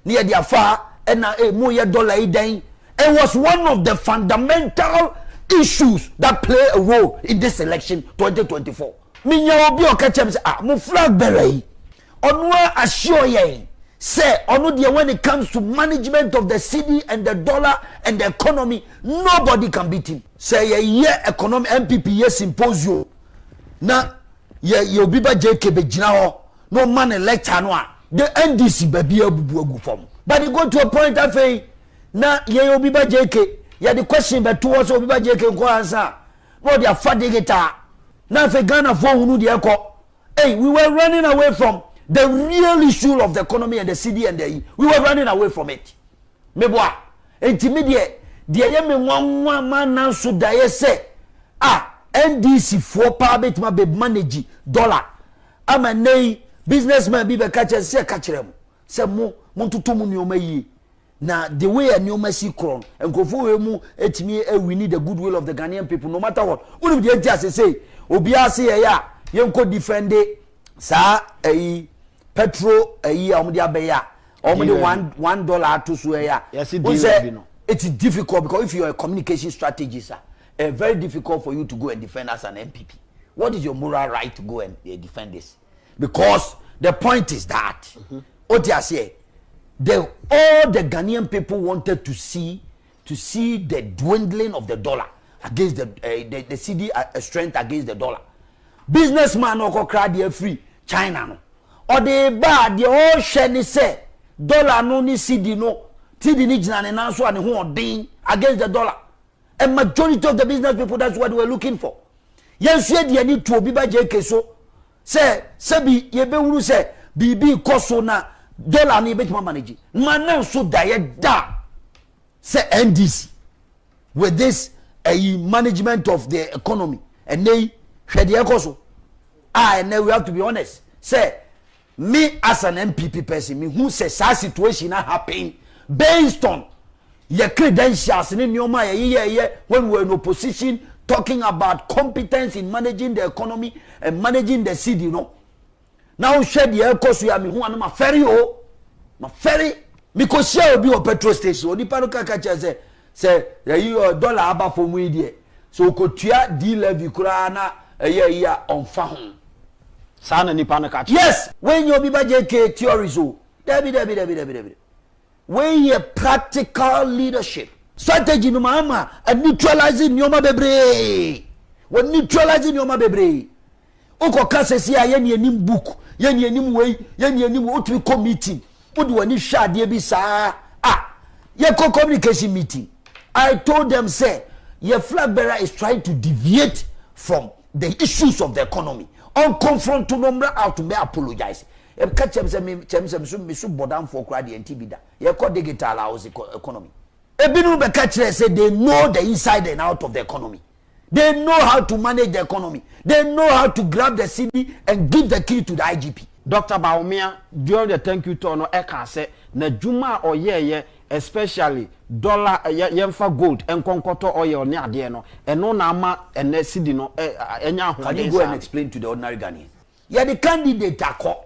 ne ye de afa and mo ye dollariden. It was one of the fundamental issues that play a role in this election 2024. Minya obi o kachem say mo flag bearer onwa assure ye say onu de when it comes to management of the city and the dollar and the economy nobody can beat him. Say ye economy MPP ye symposium na ye Obiba Jk be gina ho no man elect no a the NDC baby abubu agu form. But you go to a point of say, na ye Obiba Jk, ya the question but towards Obiba Jk nko answer. No they are fading it. Na fe Ghana for unu de eko. Hey, we were running away from the real issue of the economy and the city and the we were running away from it. Meboa, intermediate, the ye me nwanwa man na so da ye say, NDC for power bit ma be manage dollar. Ama nei businessman bi be catch say catch them. Say mo montutu mu nyoma yi na the way a nyoma si kron enkofo we mu etimi we need the goodwill of the Ghanaian people no matter what. Unu dey enti say obi ase ya yenko defend sa petrol omudi abeya omudi $1 to so ya. Yes, it's difficult because if you are a communication strategist very difficult for you to go and defend as an MPP. What is your moral right to go and defend this? Because the point is that what you say all the Ghanaian people wanted to see the dwindling of the dollar against the CD strength against the dollar. Businessman no cry free China no or the bad the all share say dollar no ni CD no CD ni jina na so and who odin against the dollar. A majority of the business people that's what we're looking for. Yes we dey need to Obiba Jk so say bi ye be wuru say bibi koso na dollar ni bet manage man so da say NDC with this management of the economy and they share the koso and then we have to be honest say me as an MPP person me who says that situation happen based on your credentials in your mind when we're in opposition talking about competence in managing the economy and managing the city, you know. Now share the air course we are me who am my ferry because share will be a petrol station. Only paruka catch say you dollar about for me there. So kotua D levy kurana a year on phone. Sana ni pana catch. Yes, when you Obiba Jk theory so. Debi. When you practical leadership strategy no mama and neutralizing nyoma bebre. When neutralizing nyoma bebre. Oko kasesi a yeni enim book, yeni enim way, yeni enim otwi committee. Odi wani shade bi sa ye communication meeting. I told them say your flag bearer is trying to deviate from the issues of the economy. On confront to number out to me apologize. E catch them say me so bodam for crowd the ntibida. Ye call digital house economy. Ebinu be catch say they know the inside and out of the economy. They know how to manage the economy. They know how to grab the city and give the key to the IGP. Dr. BAWUMIA, during the thank you to no eka say na juma oye especially dollar yemfa gold en konkoto oye ne ade no eno na ama ene city no enya ho. Can you go and explain to the ordinary Ghanaian? Yeah, the candidate are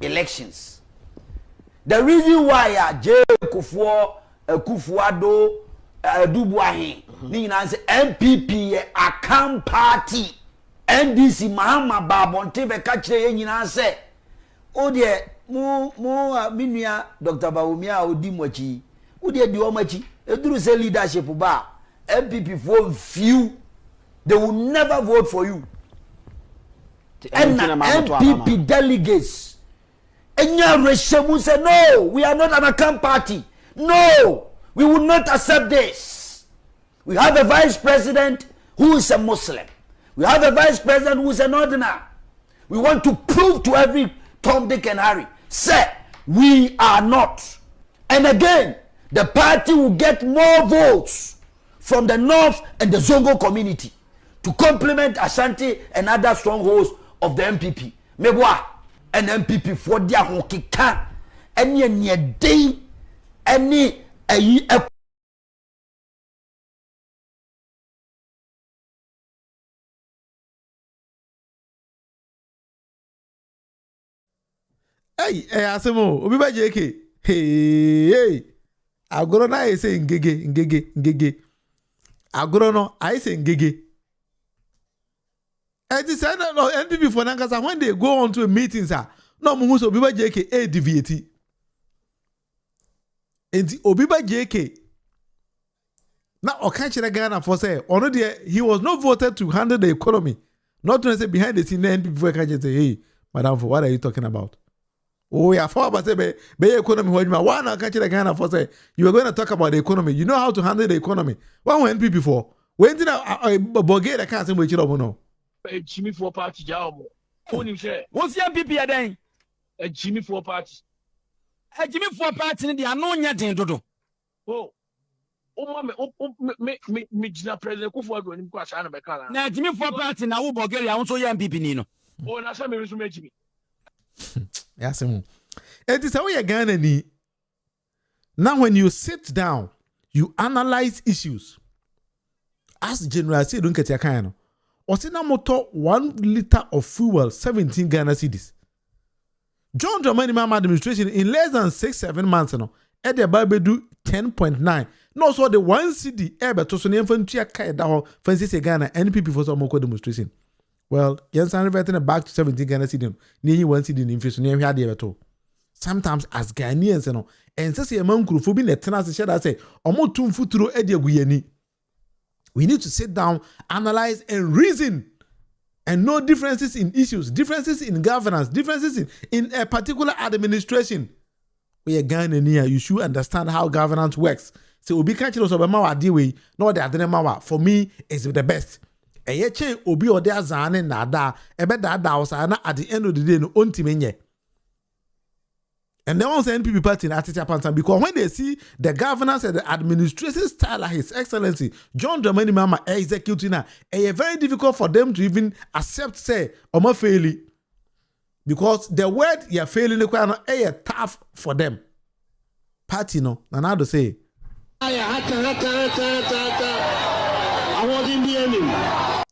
elections. The reason why J Kufuado Dubuahi ni na say MPP a camp party NDC Mahama Babonte be ka kire ye nyina say o de mu minua Dr. BAWUMIA odi mochi Who did the omachi? A do say leadership ba MPP for few. They will never vote for you. And MPP delegates. And you say no, we are not an account party. No, we will not accept this. We have a vice president who is a Muslim. We have a vice president who is a northerner. We want to prove to every Tom, Dick, and Harry, say we are not. And again, the party will get more votes from the North and the Zongo community to complement Ashanti and other strongholds of the MPP. Mebwa and MPP for their hokika any day any a Hey, Asemo, Obiba Jk. Hey. Agoro na I say ngege. Agoro no I say ngege. And this no NPP for Nankasa when they go on to a meeting, sir. No muhu so Obiba Jk a deviate. And Obiba Jk. Now Okanchira Ghana for say already he was not voted to handle the economy. Not to say behind the scene NPP for can say, hey, madam, for what are you talking about? Oh, yeah, for about say be economy. One country like Ghana for say you are going to talk about the economy. You know how to handle the economy. What went NPP for? When did Bulgaria can't say which no? Jimmy for party job. What's the NPP then? A Jimmy for party. A Jimmy for party in the Anonia Dodo. Oh, me, President Kufuor when you go to Anabekala. Now, Jimmy for party now, Bulgaria also young people Nino. Oh, that's a resume, Jimmy. Yes, it is how you Ghana ni. Now, when you sit down, you analyze issues. As General said, don't get your kind. Osina motor 1 liter of fuel, 17 Ghana cedis. John Dramani Mama administration in less than 6-7 months, at the Bible do 10.9. No, so the 1 cedi ever to Sonia Fantia Kaya fancy Ghana NPP for some more demonstration. Well, yes, I'm reverting back to 17 Ghana cedi. Near 1 cedi in inflation, near had the ever. Sometimes as Ghanaians, and say a man could be a tenant said, I say, Omo tumfu through Edia Guyeni. We need to sit down, analyze, and reason, and know differences in issues, differences in governance, differences in a particular administration. We are Ghanaian here. You should understand how governance works. So we can't also be my way. No, the other for me is the best. And yet, obi or there zane nada. Ebe da usana at the end of the day no ontimenye. And they want NPP party in Atita Pantan because when they see the governance and the administration style of His Excellency John Dramani Mama executing, it's very difficult for them to even accept say Oma faili because the word you're failing is tough for them. Party no, Nanado say. I want in the enemy.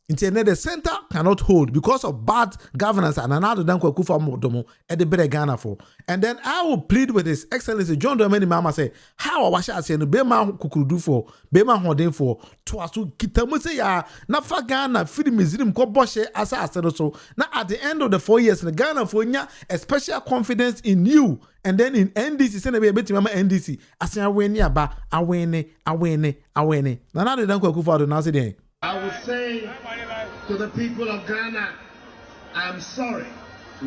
The center cannot hold because of bad governance and another than Kufa Modomo at the better Ghana for. And then I will plead with His Excellency John Dramani Mama say, how I was saying Bema Kukudu for, Bema Hodin for, Twasu Kitamuse ya, Nafa Ghana, Feed Museum Koboshe as I said so. Now at the end of the 4 years in Ghana for a special confidence in you. And then in NDC, send a bit to Mama NDC. I say, awene. Nana de Danko Kufa do Nazi. I would say to the people of Ghana, I'm sorry.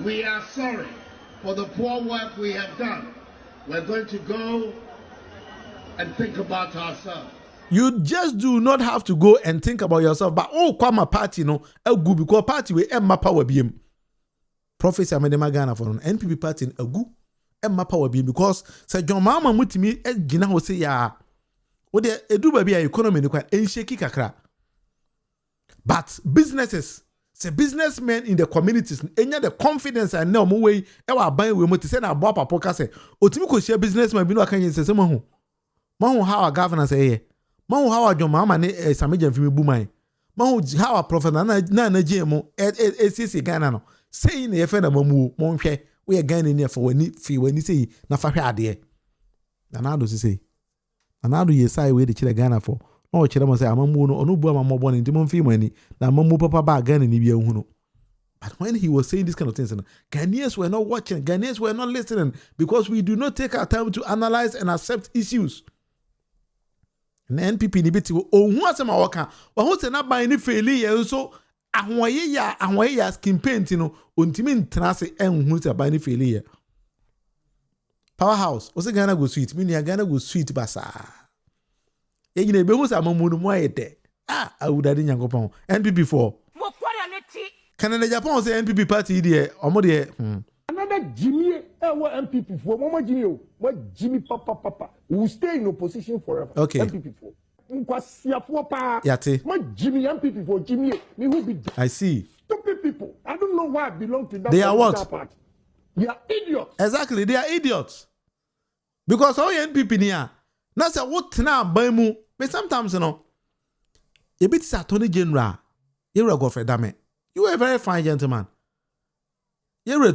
We are sorry for the poor work we have done. We're going to go and think about ourselves. You just do not have to go and think about yourself. But Kwama party no, a good because party we Emma power BM. Professor Medema Ghana for an NPP party a good Emma power BM because Sir John Mama mutimi Gina ho say ya. O de edu ba bia economy ni kwa ensheki kakra. But businesses, say businessmen in the communities, enya the confidence and now mo way e wa ban we mo ti say na abo papa ka say otimi ko share businessman bi no aka yin say mahu how our governance eh mahu how our Mama ne sameja mfimi buman mahu how our prophet na GM CC Ghana no say na ye fe na mamu mo nhwe we Ghana ni for wani say na fa hwe ade na do say na do ye sai we de kire Ghana for no chere say amamu no onu bu amamu bo nti mo mfi mani na amamu papa ba Ghana ni bia hu no. But when he was saying this kind of things, Ghanaians were not watching, Ghanaians were not listening because we do not take our time to analyze and accept issues. na NPP ni biti ohun asema waka wa ho se na ban ni faili ye so ahoye ya KINPIN no ontimi ntena se enhu se ban ni faili ye powerhouse o se Ghana go sweet me ni Ghana go sweet basa ye nyina be hu se amamunu mo ayede awudade nyankopon NPP for Canada Japan say NPP party there omo there another Jimmy NPP for mama Jimmy what Jimmy papa will stay in opposition forever. Okay. NPP for Yate. My Jimmy NPP for Jimmy me who be I see. Stupid people. I don't know why I belong to that. They are what? Part. They are idiots. Exactly, they are idiots. Because all NPP niya na say what na ban mu but sometimes you know a bit Attorney General you go for dame. You are a very fine gentleman. You are a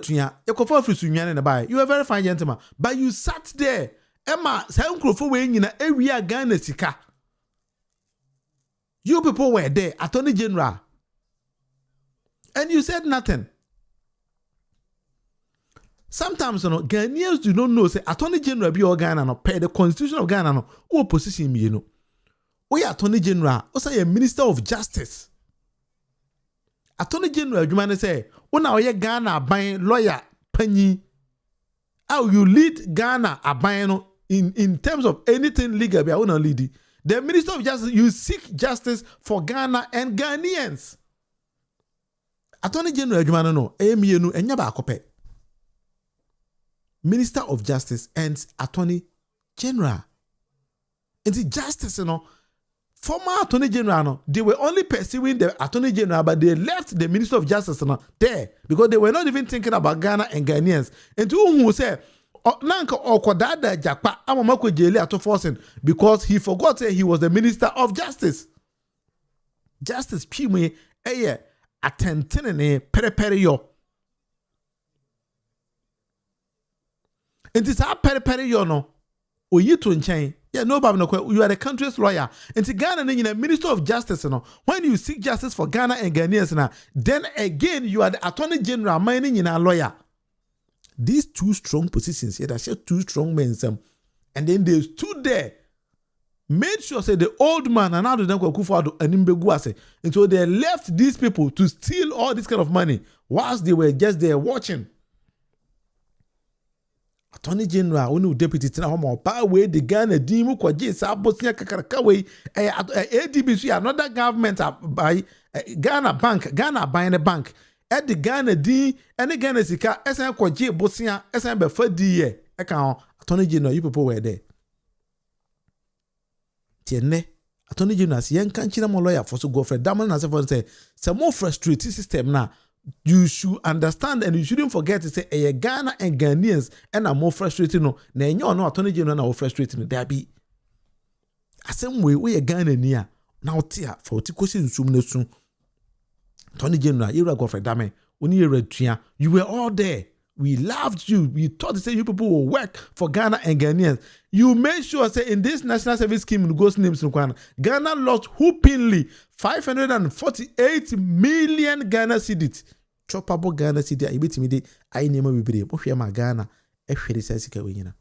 very fine gentleman. But you sat there. Emma, area Ghana sika. You people were there, Attorney General. And you said nothing. Sometimes you know, Ghanaians do not know say Attorney General be Ghana no pay the constitution of Ghana no who position me you know. We Attorney General, also a Minister of Justice. Attorney General Jumane say, "Una oye Ghana aban lawyer panyi. How you lead Ghana aban in terms of anything legal? Be una lead. The Minister of Justice, you seek justice for Ghana and Ghanaians. Attorney General Jumane no, emienu enya ba akope. Minister of Justice and Attorney General. And the justice, you know." Former Attorney General, they were only pursuing the Attorney General, but they left the Minister of Justice there because they were not even thinking about Ghana and Ghanaians. And to whom say, Nanka Okodada Jakpa, Amamako Jeli ato forcing because he forgot that he was the Minister of Justice. Justice Pime, attentinene periperio. And this our periperio no, or you to chain. Yeah, no, you are the country's lawyer. And to Ghana, Minister of Justice, when you seek justice for Ghana and Ghanaians, then again, you are the Attorney General, mining in a lawyer. These two strong positions here, that's two strong men, and then they stood there, made sure, say, the old man, and now the Kufado and Imbeguase. And so they left these people to steal all this kind of money whilst they were just there watching. Attorney General, onu deputy tina homo pa we the Ghana dimu kwa je sa bosnia kakaraka we ADBC another government by Ghana bank Ghana buying the bank at the Ghana di any Ghana sika esen kwa je bosnia esen be fa di ye e kan Attorney General you people were there tiene Attorney General si yen kan chira mo lawyer for so go for damn na say some more frustrated system na. You should understand and you shouldn't forget to say Ghana and Ghanaians and are more frustrating no na enyo no Attorney General na frustrating there be asem we a Ghana near now tia for ti question sum na sun Attorney General you go for dame oni eretua you were all there we loved you we thought to say you people will work for Ghana and Ghanaians you made sure say in this national service scheme in ghost names Ghana lost whoopingly 548 million Ghana cedis. Chopable Ghana cedi I bet me de I nema bibre. Mo hwe ma Ghana e hwere sasika we nyina.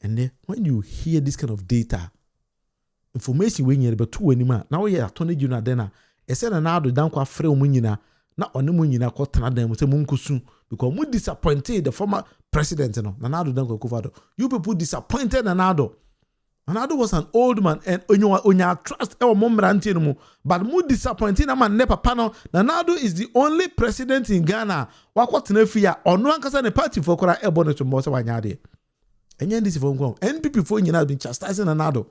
And then when you hear this kind of data, information we nyere beto anima. Na we Attorney General dena e se na na do dan kwa frɛ mu nyina na one mu nyina ko tena dan mu se mu nkosu because mu disappointed the former president no na do dan kwa Kufado. You people disappointed Nanado. Nanado was an old man and onya trust e momranti no mu but mu disappointing man ne papa no Nanado is the only president in Ghana wakotena fia ono ankasa ne party for kora e bonnet to mo se wanyade enye this for nkom NPP for nyina been chastising Nanado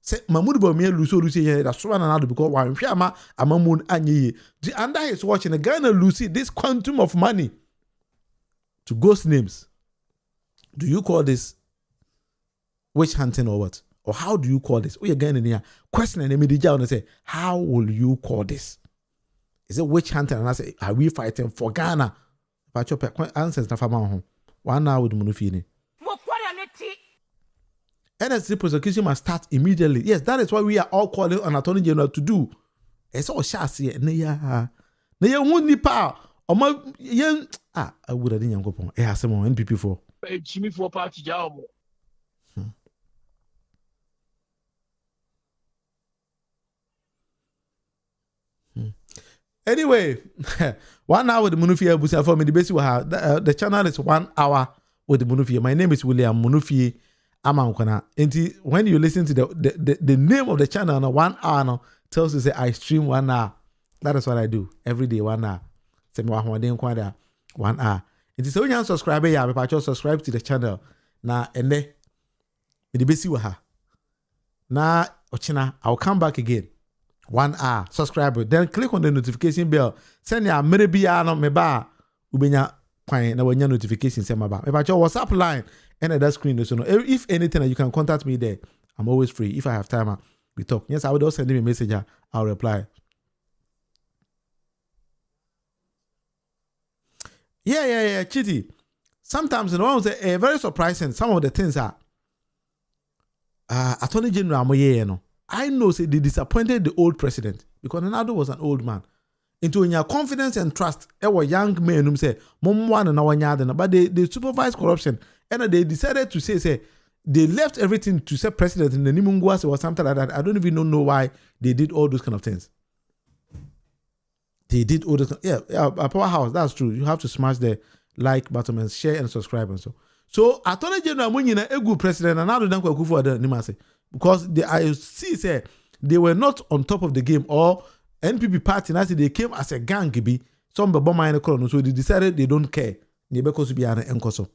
say Mahmoud BAWUMIA lucy here that's so Nanado because wan hwe ama amamun anyeye the under is watching the Ghana Lucy this quantum of money to ghost names. Do you call this witch hunting or what? Or how do you call this? We again in here question and immediately and say, how will you call this? Is it witch hunting? And I say, are we fighting for Ghana? But your answers na fama home. 1 hour with Munufini. NSC prosecution must start immediately. Yes, that is what we are all calling on Attorney General to do. It's all shasi. Ne ya wuni pa. Oma yen I would have done go. E has some NPP for. Jimmy for party job. Anyway, 1 hour with the Munufia Busa for me. The basic the channel is 1 hour with the Munufia. My name is William Munufia Amankwana. And when you listen to the name of the channel, 1 hour now, tells you say I stream 1 hour. That is what I do every day. 1 hour. Say me 1 hour. And so when you subscribe, subscribe to the channel. Na ende the basic na ochina I'll come back again. 1 hour, subscribe, then click on the notification bell. Send ya maybe no meba ubenya kwan na wanya notification send maba. Meba your WhatsApp line and at that screen so no. If anything you can contact me there. I'm always free. If I have time, we talk. Yes, I will also send me a message. I'll reply. Yeah, Chitty. Sometimes you know, very surprising. Some of the things are Attorney General Moye, no. I know say they disappointed the old president because Ronaldo was an old man. Into in your confidence and trust, our young men who say, Mom one and our yard, but they supervised corruption. And they decided to say, they left everything to say president in the Nimunguas or something like that. I don't even know why they did all those kind of things. They did all those. Yeah, a powerhouse. That's true. You have to smash the like button and share and subscribe and so. So Attorney General Munyina a good president and now don't go for the Nimase. Because I see say they were not on top of the game or NPP party they came as a gang be some bomber in the corner so they decided they don't care. They because be an encoso.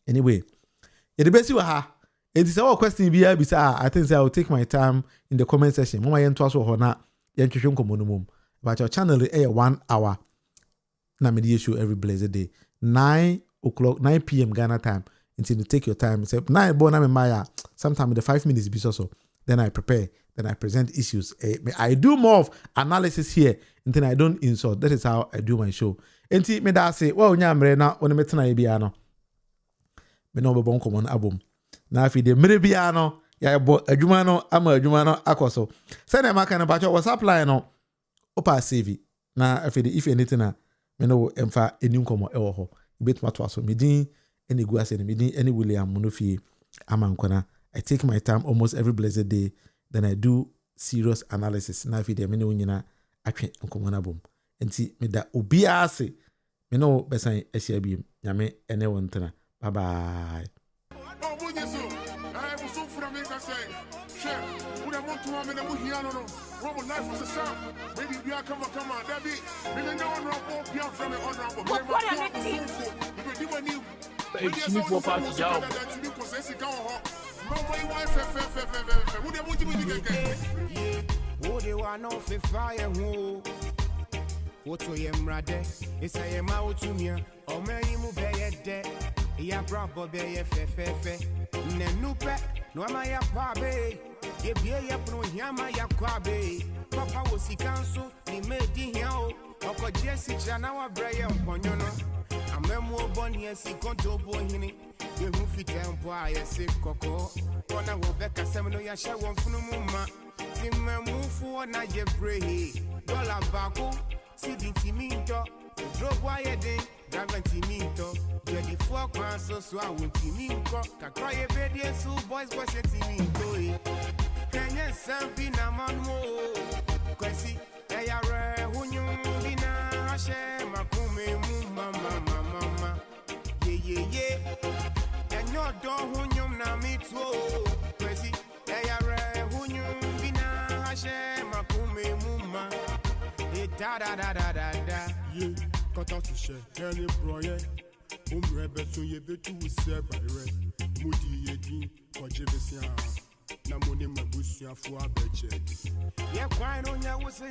Anyway, the best you ha. It is our question be I think I will take my time in the comment section. Mama yen twaso ho na yen twetwe nkomonumum. But your channel is 1 hour. Na media show every blessed day. 9 p.m. Ghana time. Until you take your time. Say 9 bona me maya. Sometime in the 5 minutes be so. Then I prepare. Then I present issues. I do more of analysis here. Until I don't insult. That is how I do my show. Until me da say, well, nyamre na when me tena ibiano. Me no be bon common album. Na fi de mere biano. Ya bo adwuma no ama adwuma no akoso. Say na maka na ba WhatsApp line no. Opa save. Na fi de if anything na me no emfa enim komo e wo ho. Bit matwa so me din any go ase me din any William Munufia Amankwana. I take my time almost every blessed day. Then I do serious analysis. Na fi de me no nyina atwe nkomo na bom. Enti me da obi ase me no besan ehia biem. Nyame ene wontena. Bye bye. Jimmy for party job. Woto yemrade isa yema utumia omeyimu beyede ya brabo beye fefefe nenupe no ama ya pabe ye bie ye pno hiama ya kwabe papa wosikanso ni medi hiao okoje sicha na wa breye mponyono amemu oboni esi konto bohini ye hu fitempo ayese koko ona wo beka semno ya hye won funumuma timemu fu na ye brehi dollar bako Sidi Timinto, drop wire Gavin Timinto, Jelly Fork man so I won't Timinto, Kakroye Bedi and Sue Boys was a Timinto. Kenya Sampina Manmo, Kwesi, Ayare, Hunyum, Bina, Hashe, Makume, Mama, yeah, and your door Hunyum Namitwo, Kwesi, Ayare, Hunyum, Bina, Hashe, Makume, Mama. Da. Yeah, cut out to share. Any broye, rebel so ye betu serve by red. Mudi yedi, Kojebesia. Na money mabusia for a budget. Yeah, quite on ya was a